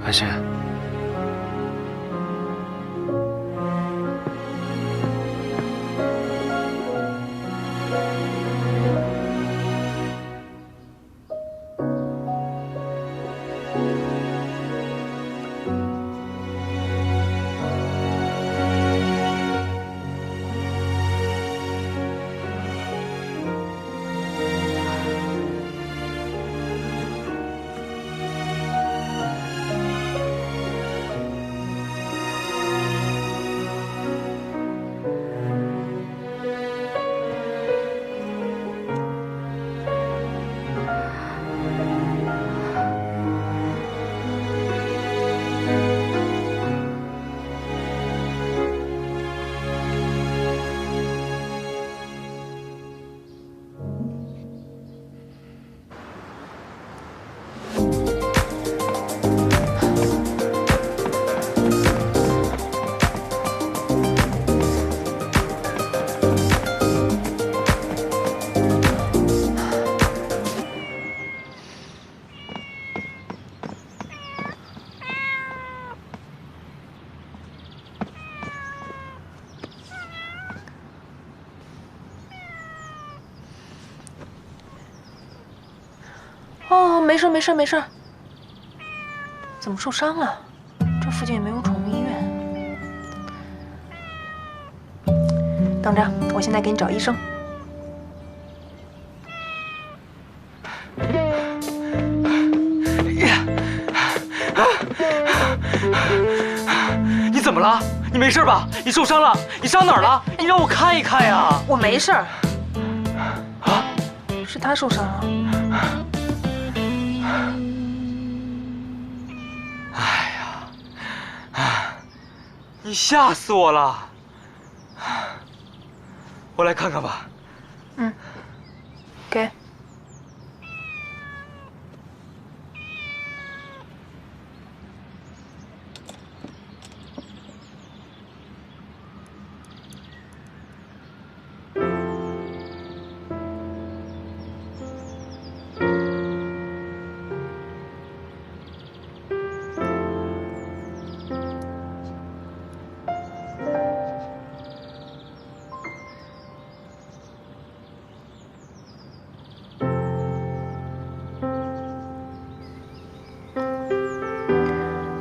安心，哦，没事没事没事。怎么受伤了？这附近也没有宠物医院。等着，我现在给你找医生。你怎么怎么了？你没事吧？你受伤了？你伤哪儿了？你让我看一看呀！我没事儿。啊？是他受伤了。哎呀，你吓死我了！我来看看吧。嗯，给。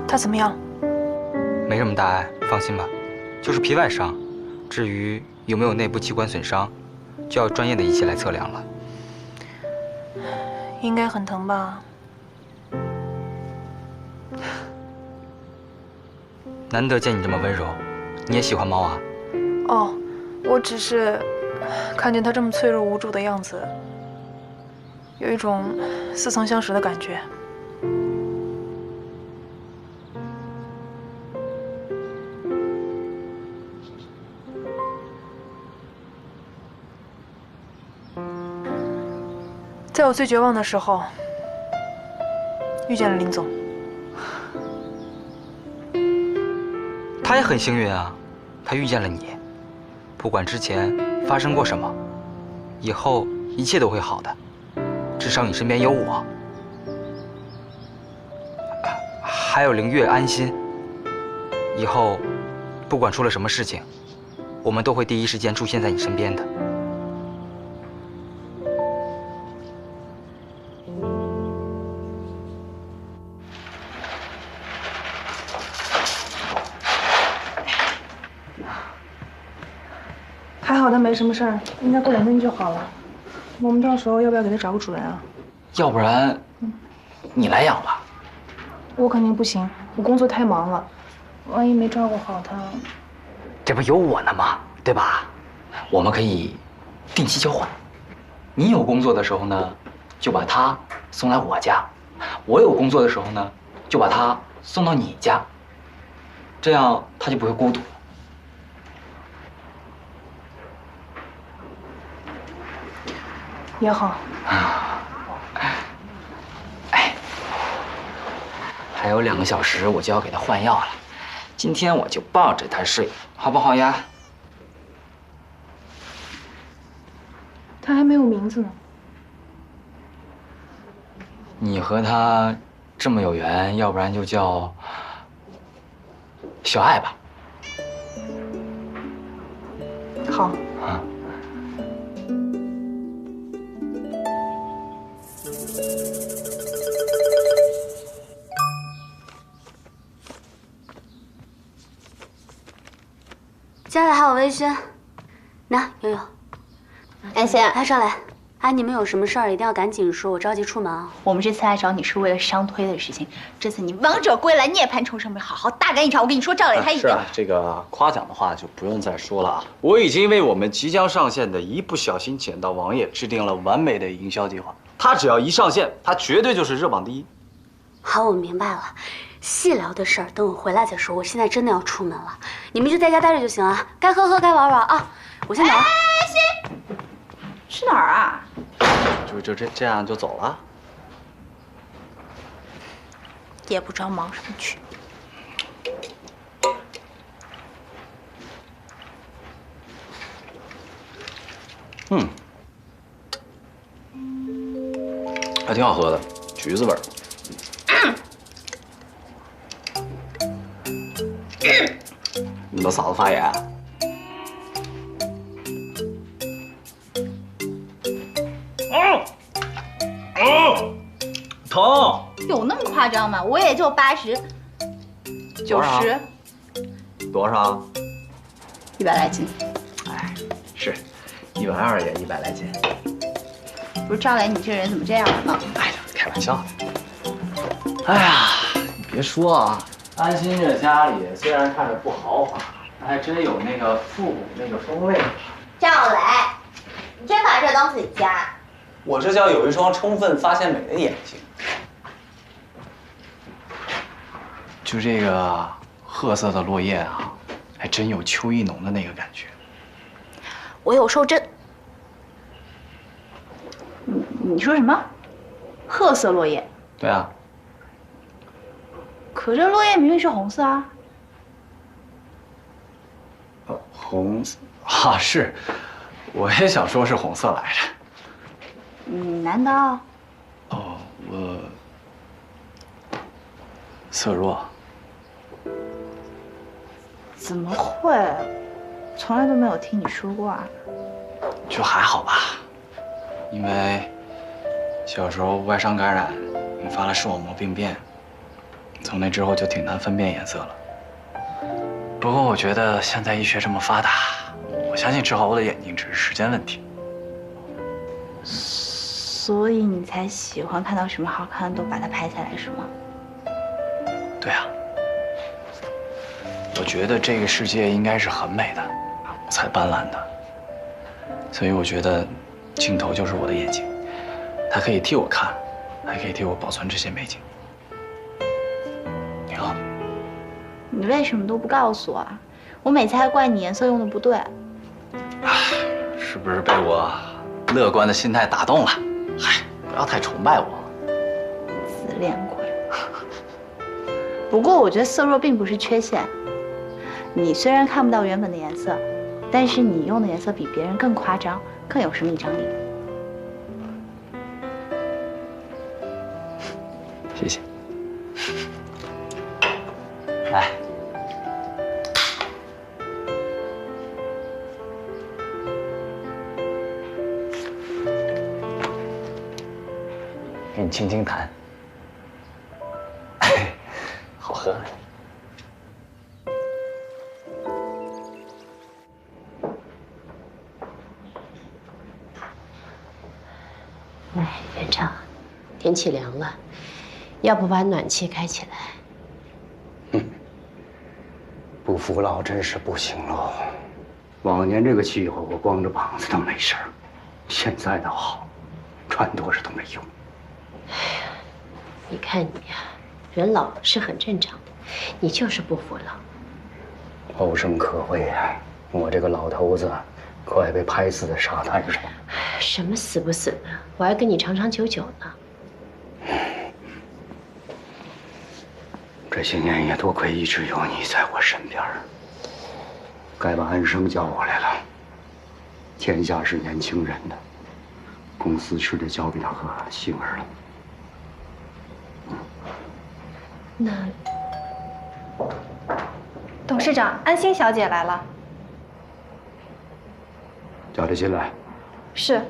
他怎么样？没什么大碍，放心吧，就是皮外伤。至于有没有内部器官损伤，就要专业的仪器来测量了。应该很疼吧？难得见你这么温柔，你也喜欢猫啊？哦，我只是看见它这么脆弱无助的样子，有一种似曾相识的感觉。在我最绝望的时候，遇见了林总。他也很幸运啊，他遇见了你。不管之前发生过什么，以后一切都会好的。至少你身边有我，还有凌月、安心。以后不管出了什么事情，我们都会第一时间出现在你身边的。还好他没什么事儿，应该过2天就好了。我们到时候要不要给他找个主人啊？要不然，你来养吧。我肯定不行，我工作太忙了，万一没照顾好他。这不有我呢吗？对吧？我们可以定期交换。你有工作的时候呢，就把他送来我家；我有工作的时候呢，就把他送到你家。这样他就不会孤独了。也好。哎，还有2个小时我就要给他换药了，今天我就抱着他睡，好不好呀？他还没有名字呢。你和他这么有缘，要不然就叫小爱吧。好。啊。家里还有微醺，那悠悠，安心，来上来。哎，你们有什么事儿一定要赶紧说，我着急出门啊。我们这次来找你是为了商推的事情，这次你王者归来，涅槃重生，没好好大干一场。我跟你说，赵磊他已经……是啊，这个夸奖的话就不用再说了啊。我已经为我们即将上线的《一不小心捡到王爷》制定了完美的营销计划。他只要一上线，他绝对就是热榜第一。好，我明白了。细聊的事儿等我回来再说，我现在真的要出门了，你们就在家待着就行啊，该喝喝，该玩玩啊。我先走了。去哪儿啊？就这样就走了？也不知道忙什么去。还挺好喝的，橘子味儿。你的嗓子发炎？疼。有那么夸张吗？我也就80、90。多少？100来斤。哎，是，120也100来斤。不是赵磊，你这人怎么这样呢？哎呀，开玩笑的。哎呀，你别说啊，安心这家里虽然看着不豪华，还真有那个复古那个风味。赵磊，你真把这当自己家？我这叫有一双充分发现美的眼睛。就这个褐色的落叶啊，还真有秋意浓的那个感觉。我有受震。你说什么？褐色落叶？对啊。可这落叶明明是红色啊。红色啊，是，我也想说是红色来着。难道？哦，我色弱。怎么会？从来都没有听你说过啊。就还好吧，因为小时候外伤感染引发了视网膜病变，从那之后就挺难分辨颜色了。不过我觉得现在医学这么发达，我相信治好我的眼睛只是时间问题。所以你才喜欢看到什么好看的都把它拍下来，是吗？对啊，我觉得这个世界应该是很美的，五彩斑斓的，所以我觉得镜头就是我的眼睛，它可以替我看，还可以替我保存这些美景，挺好的。你为什么都不告诉我啊？我每次还怪你颜色用的不对。是不是被我乐观的心态打动了？嗨，不要太崇拜我。自恋鬼。不过我觉得色弱并不是缺陷。你虽然看不到原本的颜色，但是你用的颜色比别人更夸张，更有生命张力。谢谢。来。给你轻轻弹，好喝。哎，元畅，天气凉了，要不把暖气开起来？不服老真是不行喽。往年这个气候，我光着膀子都没事儿，现在倒好，穿多少都没用。哎呀，你看你呀，人老是很正常的，你就是不服老。后生可畏啊！我这个老头子，快被拍死在沙滩上。什么死不死的，我还跟你长长久久呢。这些年也多亏一直有你在我身边，该把安生叫过来了。天下是年轻人的，公司是得交给他和杏儿了。那董事长，安心小姐来了。叫她进来。是。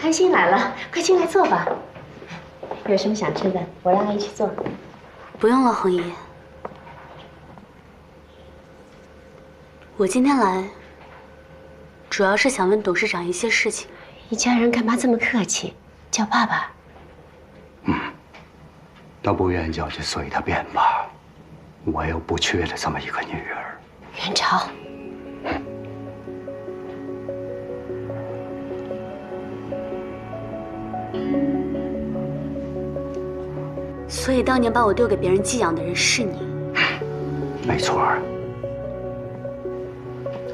安心来了，快进来坐吧。有什么想吃的，我让阿姨去做。不用了，红姨。我今天来，主要是想问董事长一些事情。一家人干嘛这么客气？叫爸爸。她不愿意叫就随她便吧，我又不缺了这么一个女儿。元朝。所以当年把我丢给别人寄养的人是你。没错。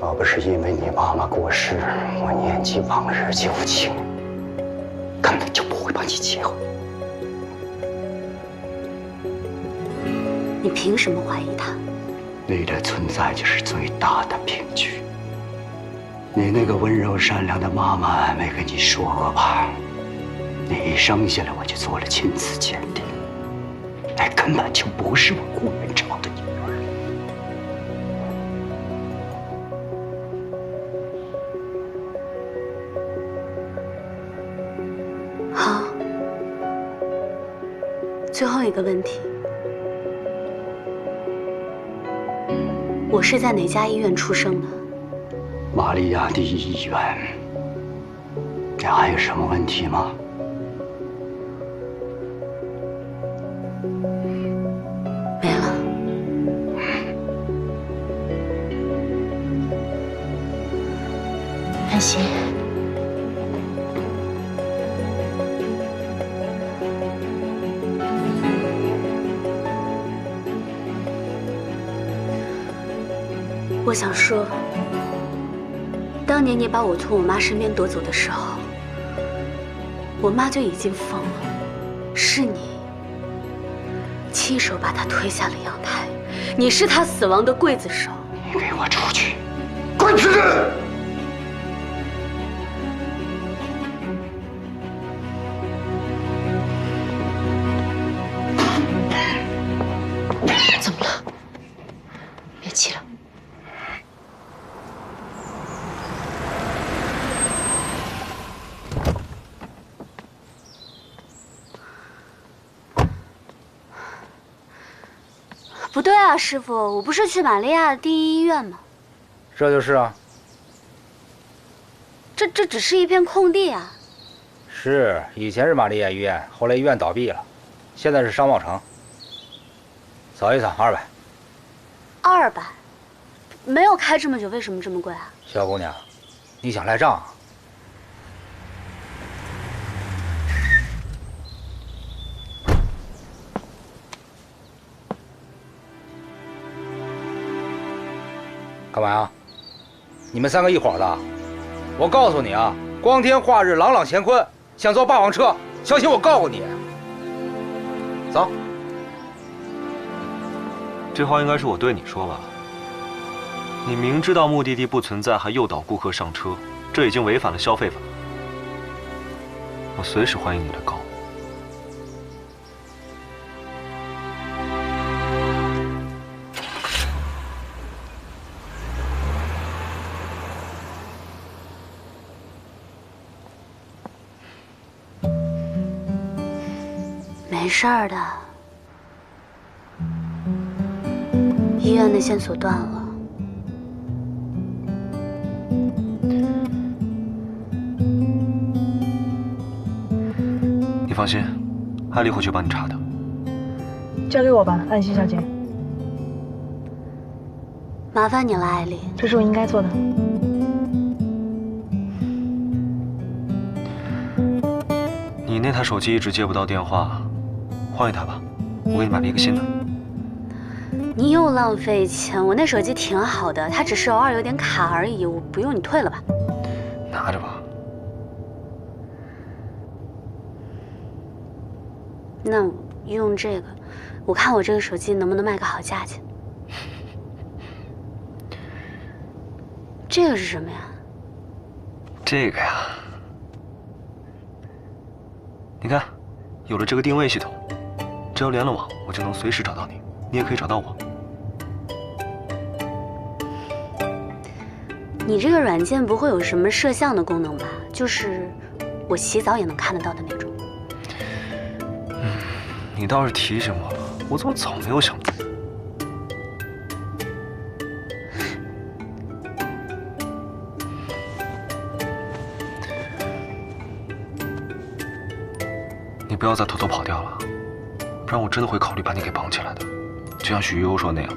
要不是因为你妈妈过世，我念及往日旧情，根本就不会把你接回。你凭什么怀疑他？你的存在就是最大的凭据。你那个温柔善良的妈妈没跟你说过吧？你一生下来我就做了亲子鉴定，那根本就不是我顾元朝的女儿。好，最后一个问题，我是在哪家医院出生的？玛利亚第一医院，这还有什么问题吗？没了。安心。我想说，当年你把我从我妈身边夺走的时候，我妈就已经疯了。是你亲手把她推下了阳台，你是她死亡的刽子手。你给我出去，滚出去！怎么了？别气了。不对啊，师傅，我不是去玛利亚第一医院吗？这就是啊。这只是一片空地啊。是，以前是玛利亚医院，后来医院倒闭了，现在是商贸城。扫一扫，200。200，没有开这么久，为什么这么贵啊？小姑娘，你想赖账啊？干嘛呀？你们3个一伙的？我告诉你啊，光天化日，朗朗乾坤，想坐霸王车，小心我告诉你。走。这话应该是我对你说吧？你明知道目的地不存在，还诱导顾客上车，这已经违反了消费法。我随时欢迎你来告我。没事儿的，医院的线索断了。你放心，艾丽会去帮你查的。交给我吧，安心小姐。麻烦你了，艾丽。这是我应该做的。你那台手机一直接不到电话，换一台吧，我给你买了一个新的。你又浪费钱，我那手机挺好的，它只是偶尔有点卡而已，我不用，你退了吧。拿着吧。那我用这个，我看我这个手机能不能卖个好价钱。这个是什么呀？这个呀，你看，有了这个定位系统，只要连了网，我就能随时找到你，你也可以找到我。你这个软件不会有什么摄像的功能吧？就是我洗澡也能看得到的那种。你倒是提醒我了，我怎么早没有想到？你不要再偷偷跑掉了，不然我真的会考虑把你给绑起来的，就像许悠悠说那样。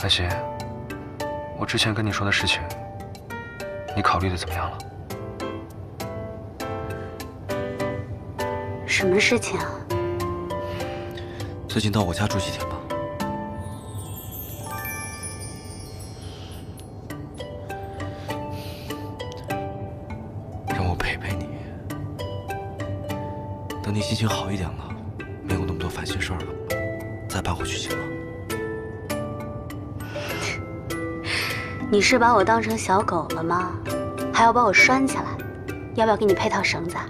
安心，我之前跟你说的事情，你考虑的怎么样了？什么事情啊？最近到我家住几天吧。让我陪陪你，等你心情好一点了，没有那么多烦心事儿了，再搬回去行吗？你是把我当成小狗了吗？还要把我拴起来？要不要给你配套绳子啊？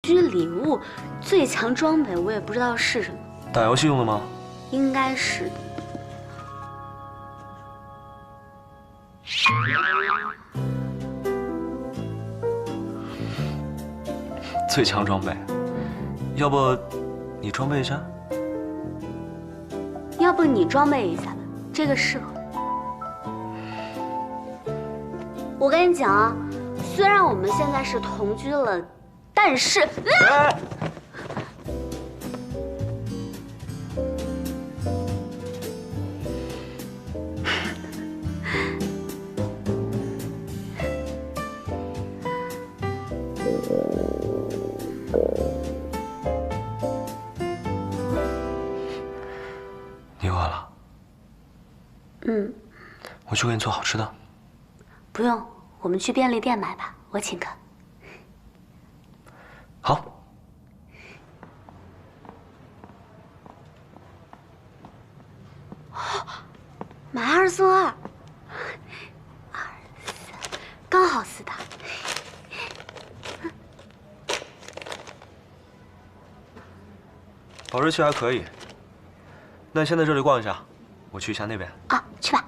居礼物，最强装备我也不知道是什么，打游戏用的吗？应该是的。最强装备，要不你装备一下？要不你装备一下吧，这个适合。我跟你讲啊，虽然我们现在是同居了，但是。你饿了？嗯，我去给你做好吃的。不用，我们去便利店买吧，我请客。好。买2送2，2、4，刚好4打。保质期还可以。那你先在这里逛一下，我去一下那边。啊，去吧。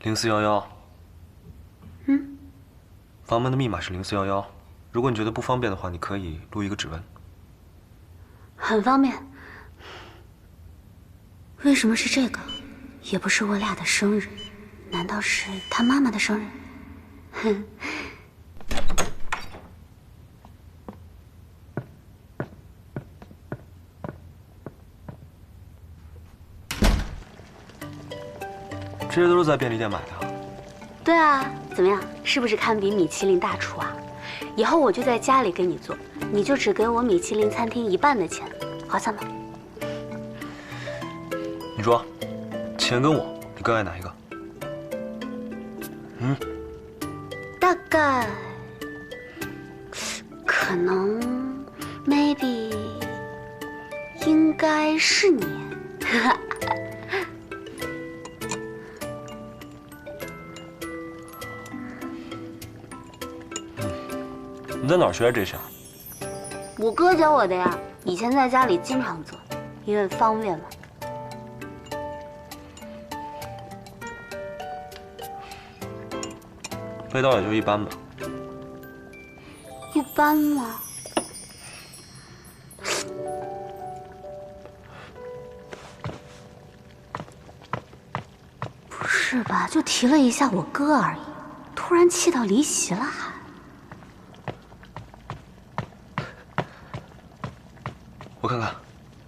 0411。嗯。房门的密码是0411。如果你觉得不方便的话，你可以录一个指纹。很方便。为什么是这个？也不是我俩的生日，难道是他妈妈的生日？哼。这些都是在便利店买的。对啊，怎么样？是不是堪比米其林大厨啊？以后我就在家里给你做，你就只给我米其林餐厅1半的钱，划算吗？你说，钱跟我，你更爱哪一个？嗯？大概，可能 ，maybe， 应该是你。你在哪儿学的这些？我哥教我的呀，以前在家里经常做，因为方便嘛。味道也就一般吧。一般吗？不是吧？就提了一下我哥而已，突然气到离席了还？我看看，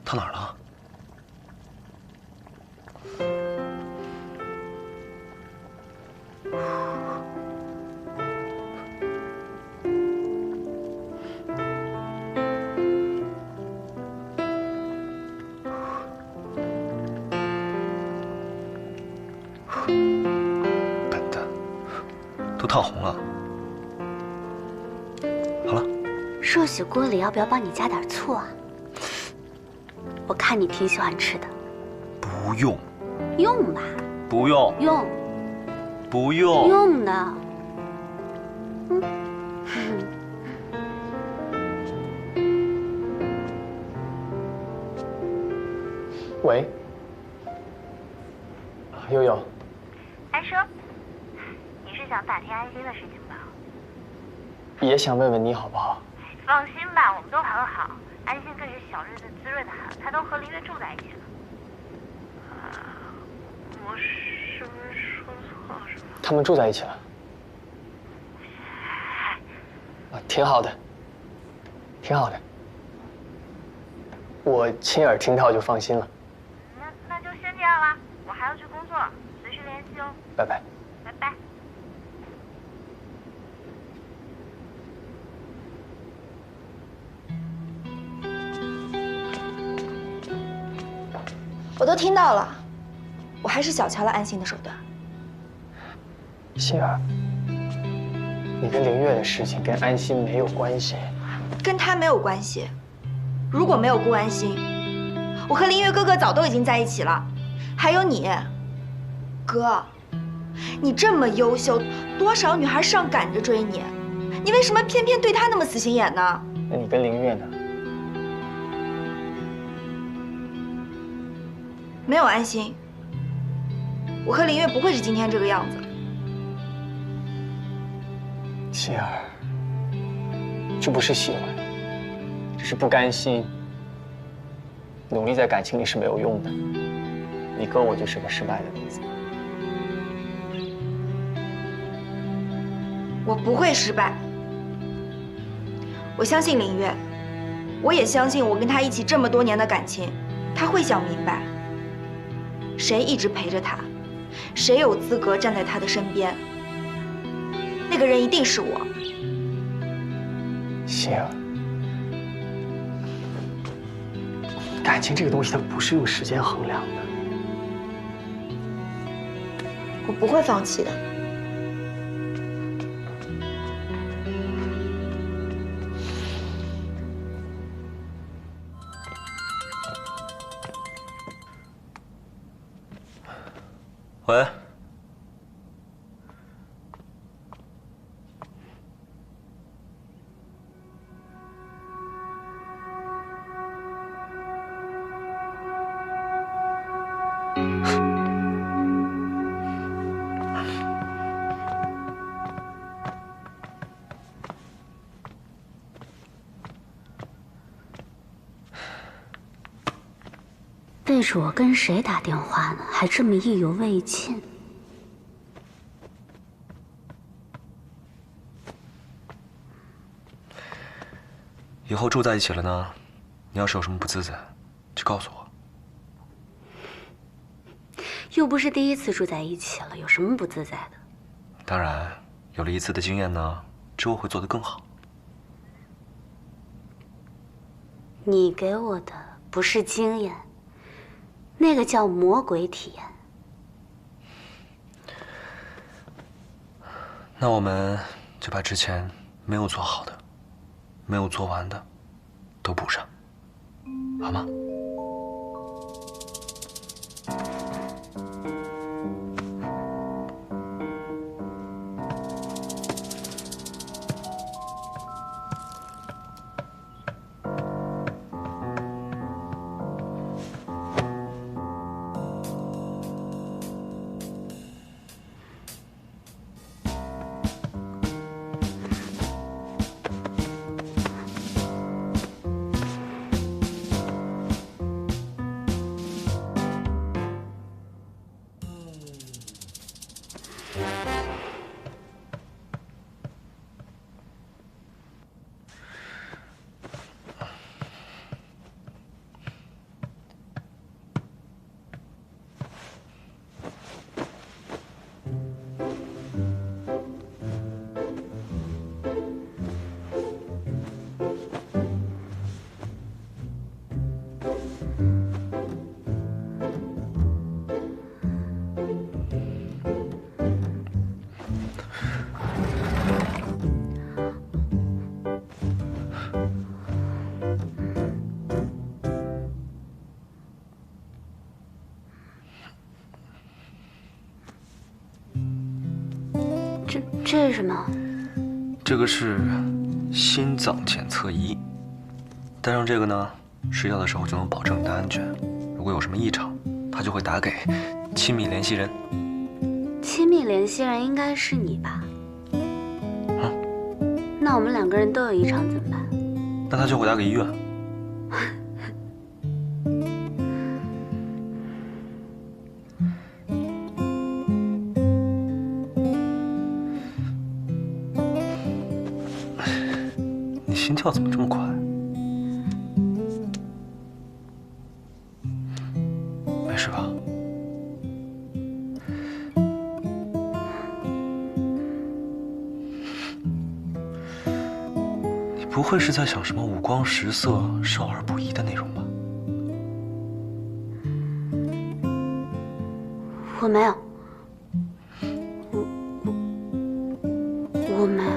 他哪儿了？笨蛋，都烫红了。好了，寿喜锅里要不要帮你加点醋啊？我看你挺喜欢吃的。不用。用吧。不用。用。不用。用的。喂。悠悠。安生，你是想打听安心的事情吧？也想问问你好不好？放心吧，我们都很好。安心更是小日子滋润的很，她都和林月住在一起了。博是不是说错了什么？他们住在一起了。啊，挺好的，挺好的。我亲耳听到就放心了。那就先这样啦，我还要去工作，随时联系哦。拜拜。拜拜。我都听到了，我还是小瞧了安心的手段。心儿，你跟凌月的事情跟安心没有关系，跟他没有关系。如果没有顾安心，我和凌月哥哥早都已经在一起了。还有你，哥，你这么优秀，多少女孩上赶着追你，你为什么偏偏对他那么死心眼呢？那你跟凌月呢？没有安心，我和凌月不会是今天这个样子。心儿，这不是喜欢，这是不甘心。努力在感情里是没有用的，你跟我就是个失败的例子。我不会失败，我相信凌月，我也相信我跟他一起这么多年的感情，他会想明白。谁一直陪着他，谁有资格站在他的身边？那个人一定是我。心儿，感情这个东西它不是用时间衡量的。我不会放弃的。喂，背着我跟谁打电话呢？还这么意犹未尽。以后住在一起了呢，你要是有什么不自在，就告诉我。又不是第一次住在一起了，有什么不自在的？当然，有了一次的经验呢，之后会做得更好。你给我的不是经验，那个叫魔鬼体验。那我们就把之前没有做好的、没有做完的都补上，好吗？这是什么？这个是心脏检测仪，戴上这个呢，睡觉的时候就能保证你的安全。如果有什么异常，它就会打给亲密联系人。亲密联系人应该是你吧？那我们两个人都有异常怎么办？那他就会打给医院。心跳怎么这么快？没事吧？你不会是在想什么五光十色、少儿不宜的内容吧？我没有，我没有。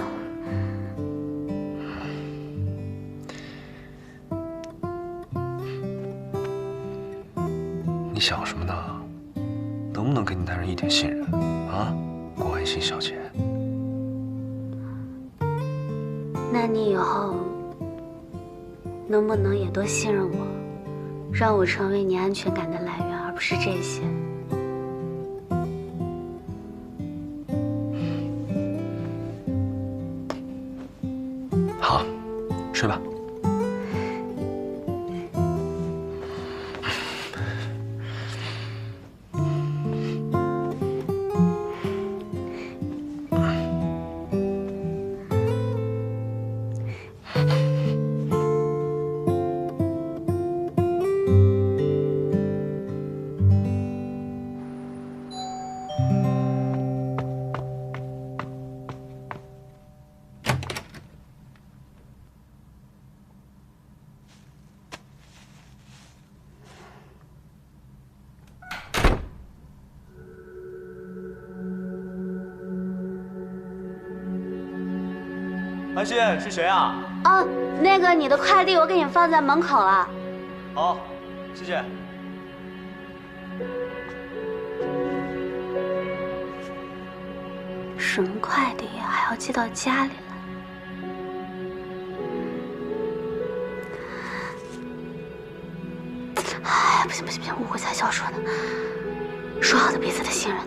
你想什么呢？能不能给你男人一点信任啊，郭安心小姐？那你以后能不能也多信任我，让我成为你安全感的来源，而不是这些？好，睡吧。安心，是谁啊？哦，那个你的快递我给你放在门口了。好，谢谢。什么快递呀，还要寄到家里来？哎，不行不行不行，误会才孝顺呢。说好的彼此的信任呢？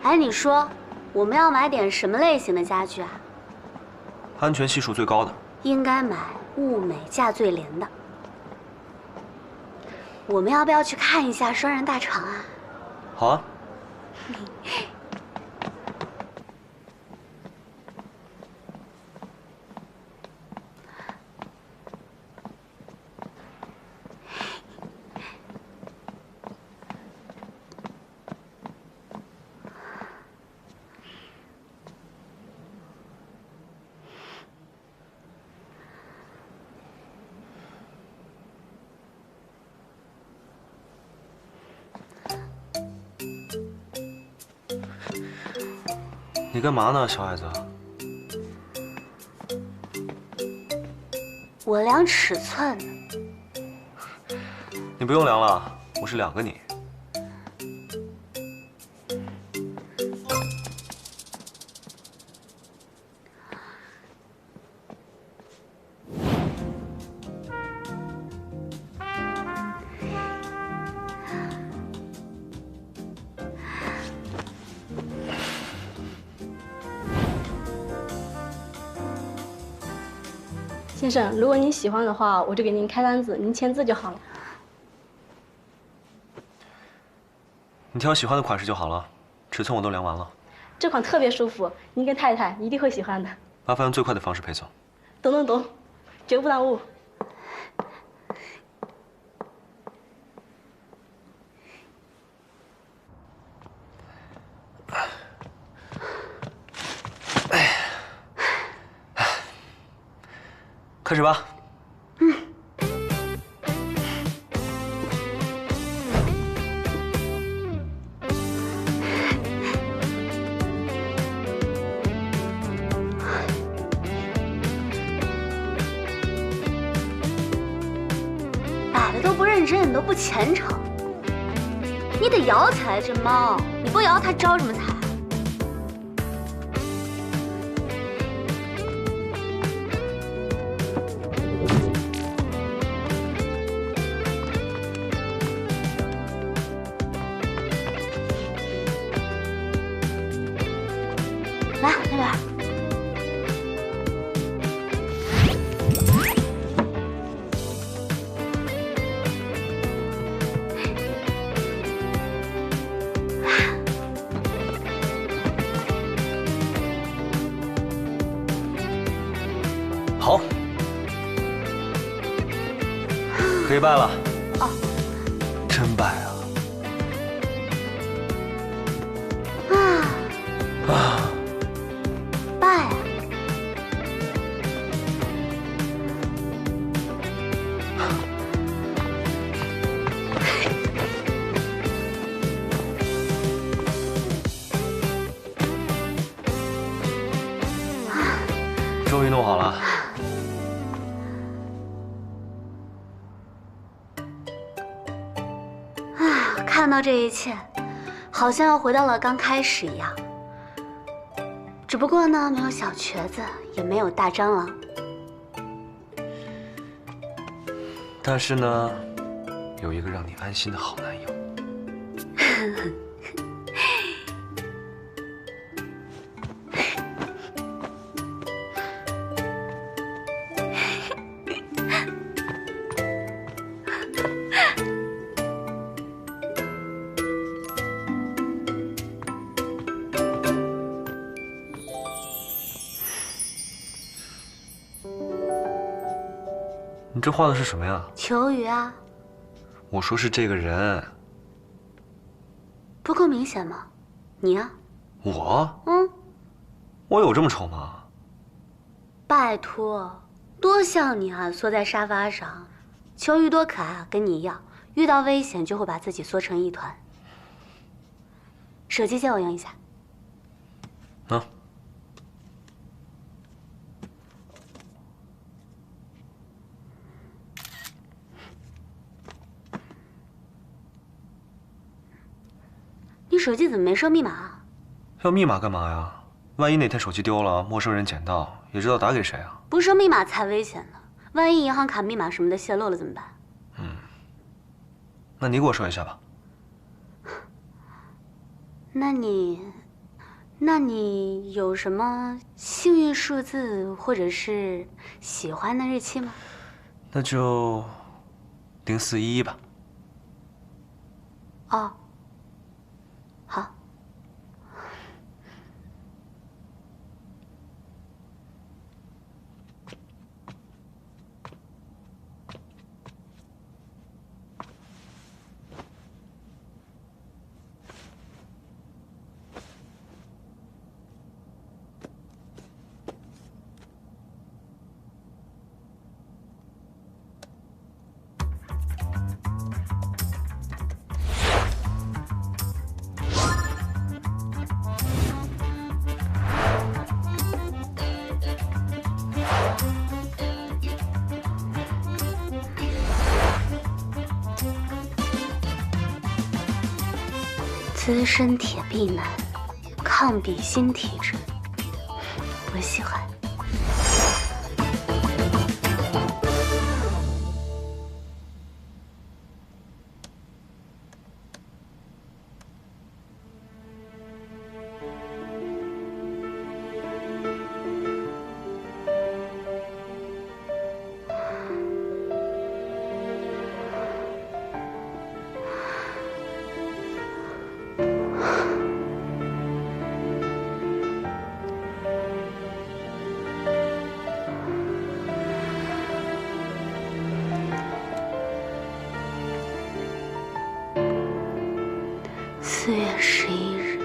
哎，你说我们要买点什么类型的家具啊？安全系数最高的。应该买物美价最廉的。我们要不要去看一下双人大床啊？好啊。你干嘛呢，小矮子？我量尺寸呢。你不用量了，我是2个你。先生，如果您喜欢的话，我就给您开单子，您签字就好了。你挑喜欢的款式就好了，尺寸我都量完了。这款特别舒服，您跟太太一定会喜欢的。麻烦用最快的方式配送。懂，绝不耽误。开始吧。摆的都不认真，你都不虔诚，你得摇起来这猫，你不摇它招什么财？来那边。好，可以拜了。哦，真拜啊！拜啊！终于弄好了。看到这一切，好像又回到了刚开始一样。只不过呢，没有小瘸子，也没有大蟑螂。但是呢，有一个让你安心的好男友。你这画的是什么呀？求鱼啊！我说是这个人。不够明显吗？你啊？我？嗯，我有这么丑吗？拜托，多像你啊！缩在沙发上，求鱼多可爱啊，跟你一样，遇到危险就会把自己缩成一团。手机借我用一下。啊。你手机怎么没设密码啊？要密码干嘛呀？万一哪天手机丢了，陌生人捡到，也知道打给谁啊？不设密码才危险呢，万一银行卡密码什么的泄露了怎么办？那你给我说一下吧。那你有什么幸运数字或者是喜欢的日期吗？那就0411吧。哦。好。资深铁臂男，抗比心体质，我喜欢。4月11日，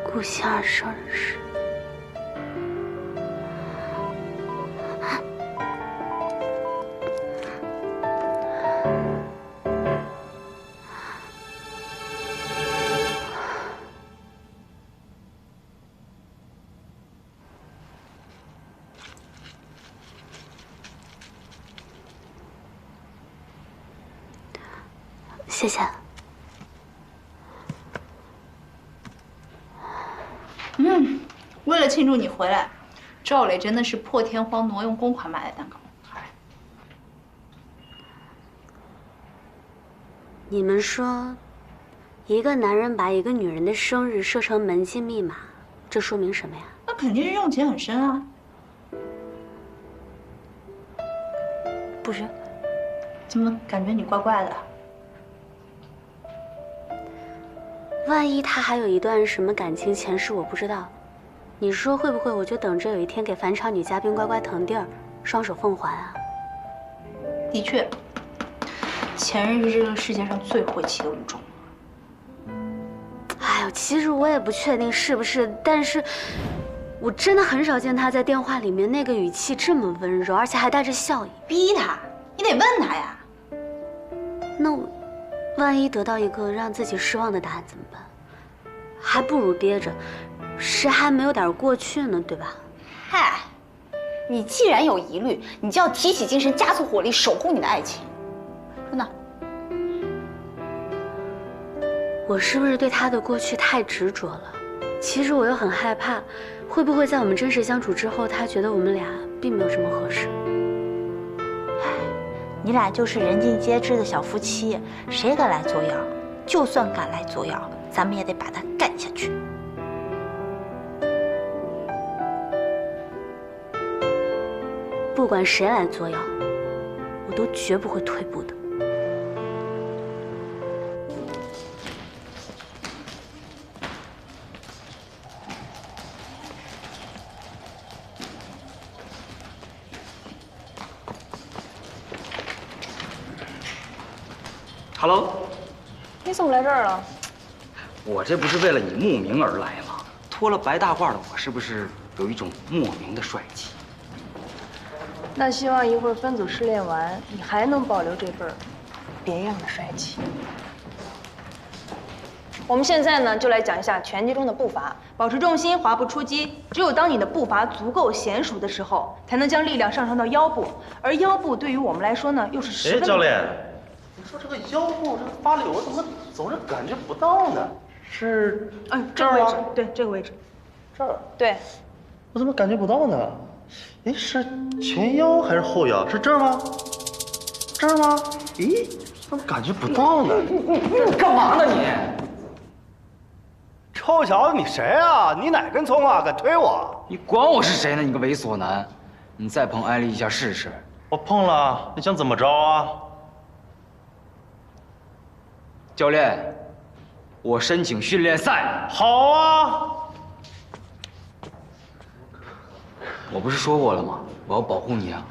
顾欣儿生日。谢谢。为了庆祝你回来，赵磊真的是破天荒挪用公款买的蛋糕。你们说，一个男人把一个女人的生日设成门禁密码，这说明什么呀？那肯定是用情很深啊。不是，怎么感觉你怪怪的？万一他还有一段什么感情前世我不知道，你说会不会我就等着有一天给返场女嘉宾乖乖腾地儿，双手奉还啊？的确，前任是这个世界上最晦气的物种。哎呦，其实我也不确定是不是，但是我真的很少见他在电话里面那个语气这么温柔，而且还带着笑意。逼他，你得问他呀。那我万一得到一个让自己失望的答案怎么办？还不如憋着，谁还没有点过去呢，对吧？嗨，你既然有疑虑，你就要提起精神，加速火力，守护你的爱情。真的。我是不是对他的过去太执着了？其实我又很害怕，会不会在我们真实相处之后，他觉得我们俩并没有这么合适？你俩就是人尽皆知的小夫妻，谁敢来作妖？就算敢来作妖，咱们也得把他干下去。不管谁来作妖，我都绝不会退步的。Hello， 你怎么来这儿了？我这不是为了你慕名而来吗？脱了白大褂的我，是不是有一种莫名的帅气？那希望一会儿分组试练完，你还能保留这份别样的帅气。我们现在呢，就来讲一下拳击中的步伐，保持重心，滑步出击。只有当你的步伐足够娴熟的时候，才能将力量上升到腰部，而腰部对于我们来说呢，又是十分。教练，你说这个腰部这个发力，我怎么总是感觉不到呢？是，这个位置，对，这个位置，这儿，对，我怎么感觉不到呢？哎，是前腰还是后腰？是这儿吗？这儿吗？咦，怎么感觉不到呢？你干嘛呢你？臭小子，你谁啊？你哪根葱啊？敢推我？你管我是谁呢？你个猥琐男！你再碰艾丽一下试试。我碰了，你想怎么着啊？教练，我申请训练赛。好啊。我不是说过了吗？我要保护你啊！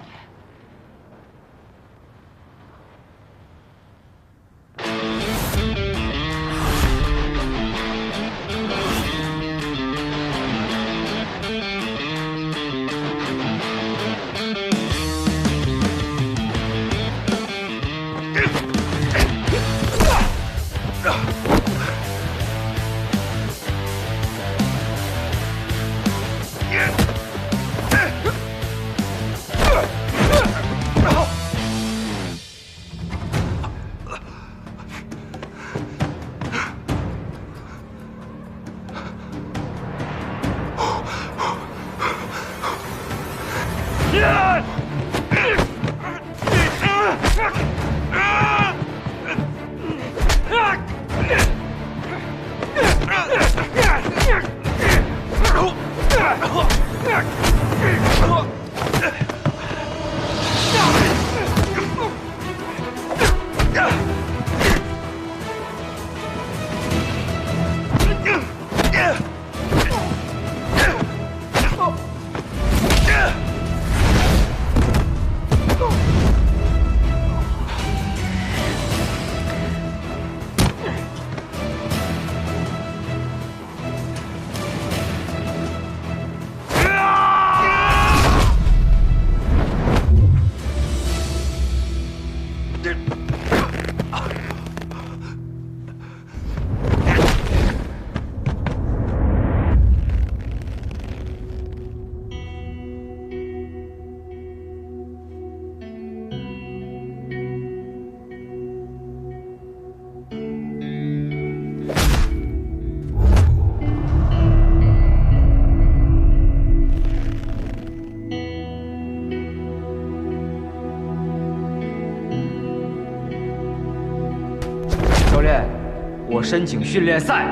我申请训练赛，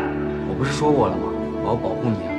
我不是说过了吗？我要保护你啊！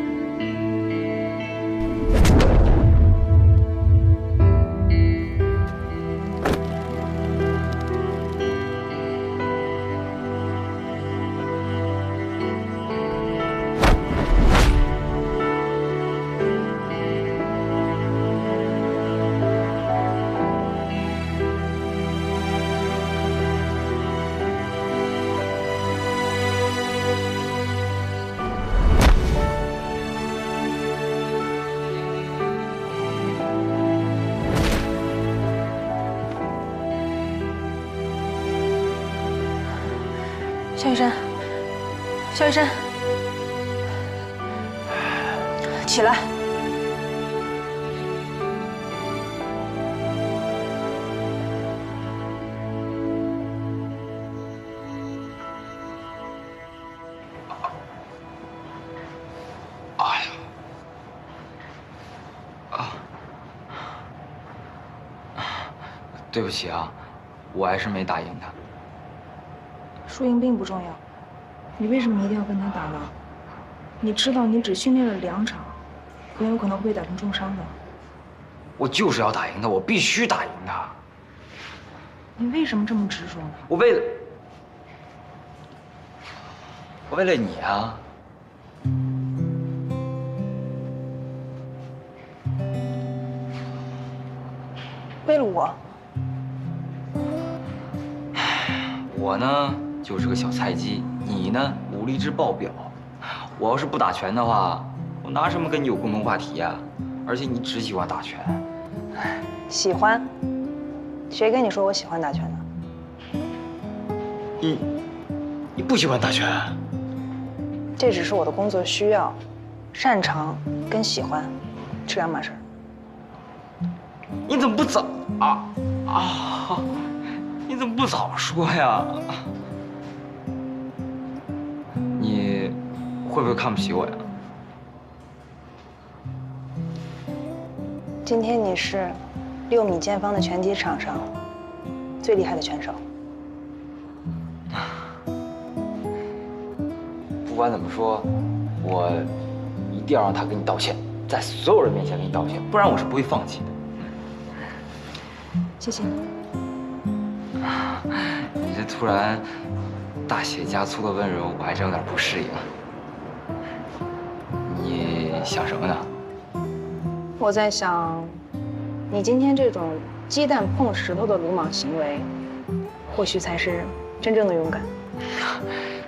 肖医生，起来。对不起啊，我还是没打赢他。输赢并不重要，你为什么一定要跟他打呢？你知道你只训练了2场，很有可能会被打成重伤的。我就是要打赢他，我必须打赢他。你为什么这么执着呢？我为了你啊。为了我。我呢就是个小菜鸡，你呢武力值爆表。我要是不打拳的话，我拿什么跟你有共同话题呀？而且你只喜欢打拳。喜欢？谁跟你说我喜欢打拳的？你不喜欢打拳？这只是我的工作需要，擅长跟喜欢是2码事。你怎么不早你怎么不早说呀？你会不会看不起我呀？今天你是6米见方的拳击场上最厉害的拳手。不管怎么说，我一定要让他给你道歉，在所有人面前给你道歉，不然我是不会放弃的。谢谢你。你这突然大写加粗的温柔，我还真有点不适应。你想什么呢？我在想，你今天这种鸡蛋碰石头的鲁莽行为，或许才是真正的勇敢。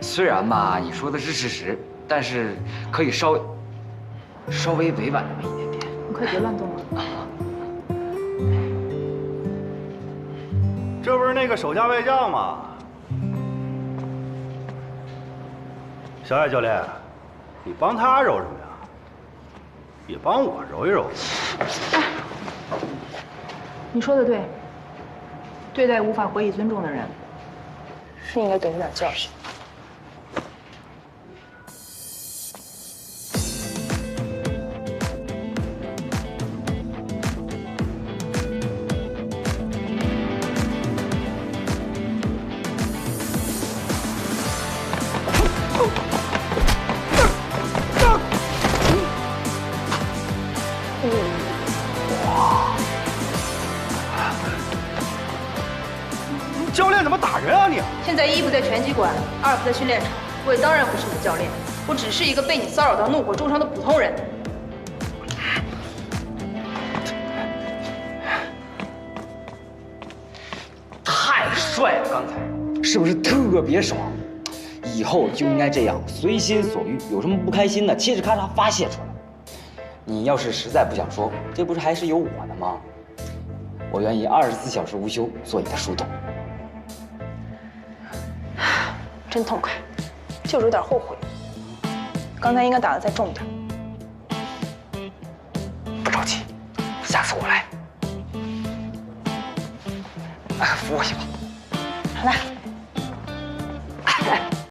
虽然吧，你说的是事实，但是可以稍微委婉那么一点点。你快别乱动了。这不是那个手下败将吗？小艾教练，你帮他揉什么呀？也帮我揉一揉。你说的对，对待无法回以尊重的人，是应该给他点教训。教练怎么打人啊你？现在1不在拳击馆，2不在训练场，我也当然不是你的教练，我只是一个被你骚扰到怒火中烧的普通人。太帅了，刚才是不是特别爽？以后就应该这样，随心所欲，有什么不开心的，嘁哧咔嚓发泄出来。你要是实在不想说，这不是还是有我的吗？我愿意24小时无休做你的树洞。真痛快，就是有点后悔。刚才应该打得再重点。不着急，下次我来。扶我一把。好的。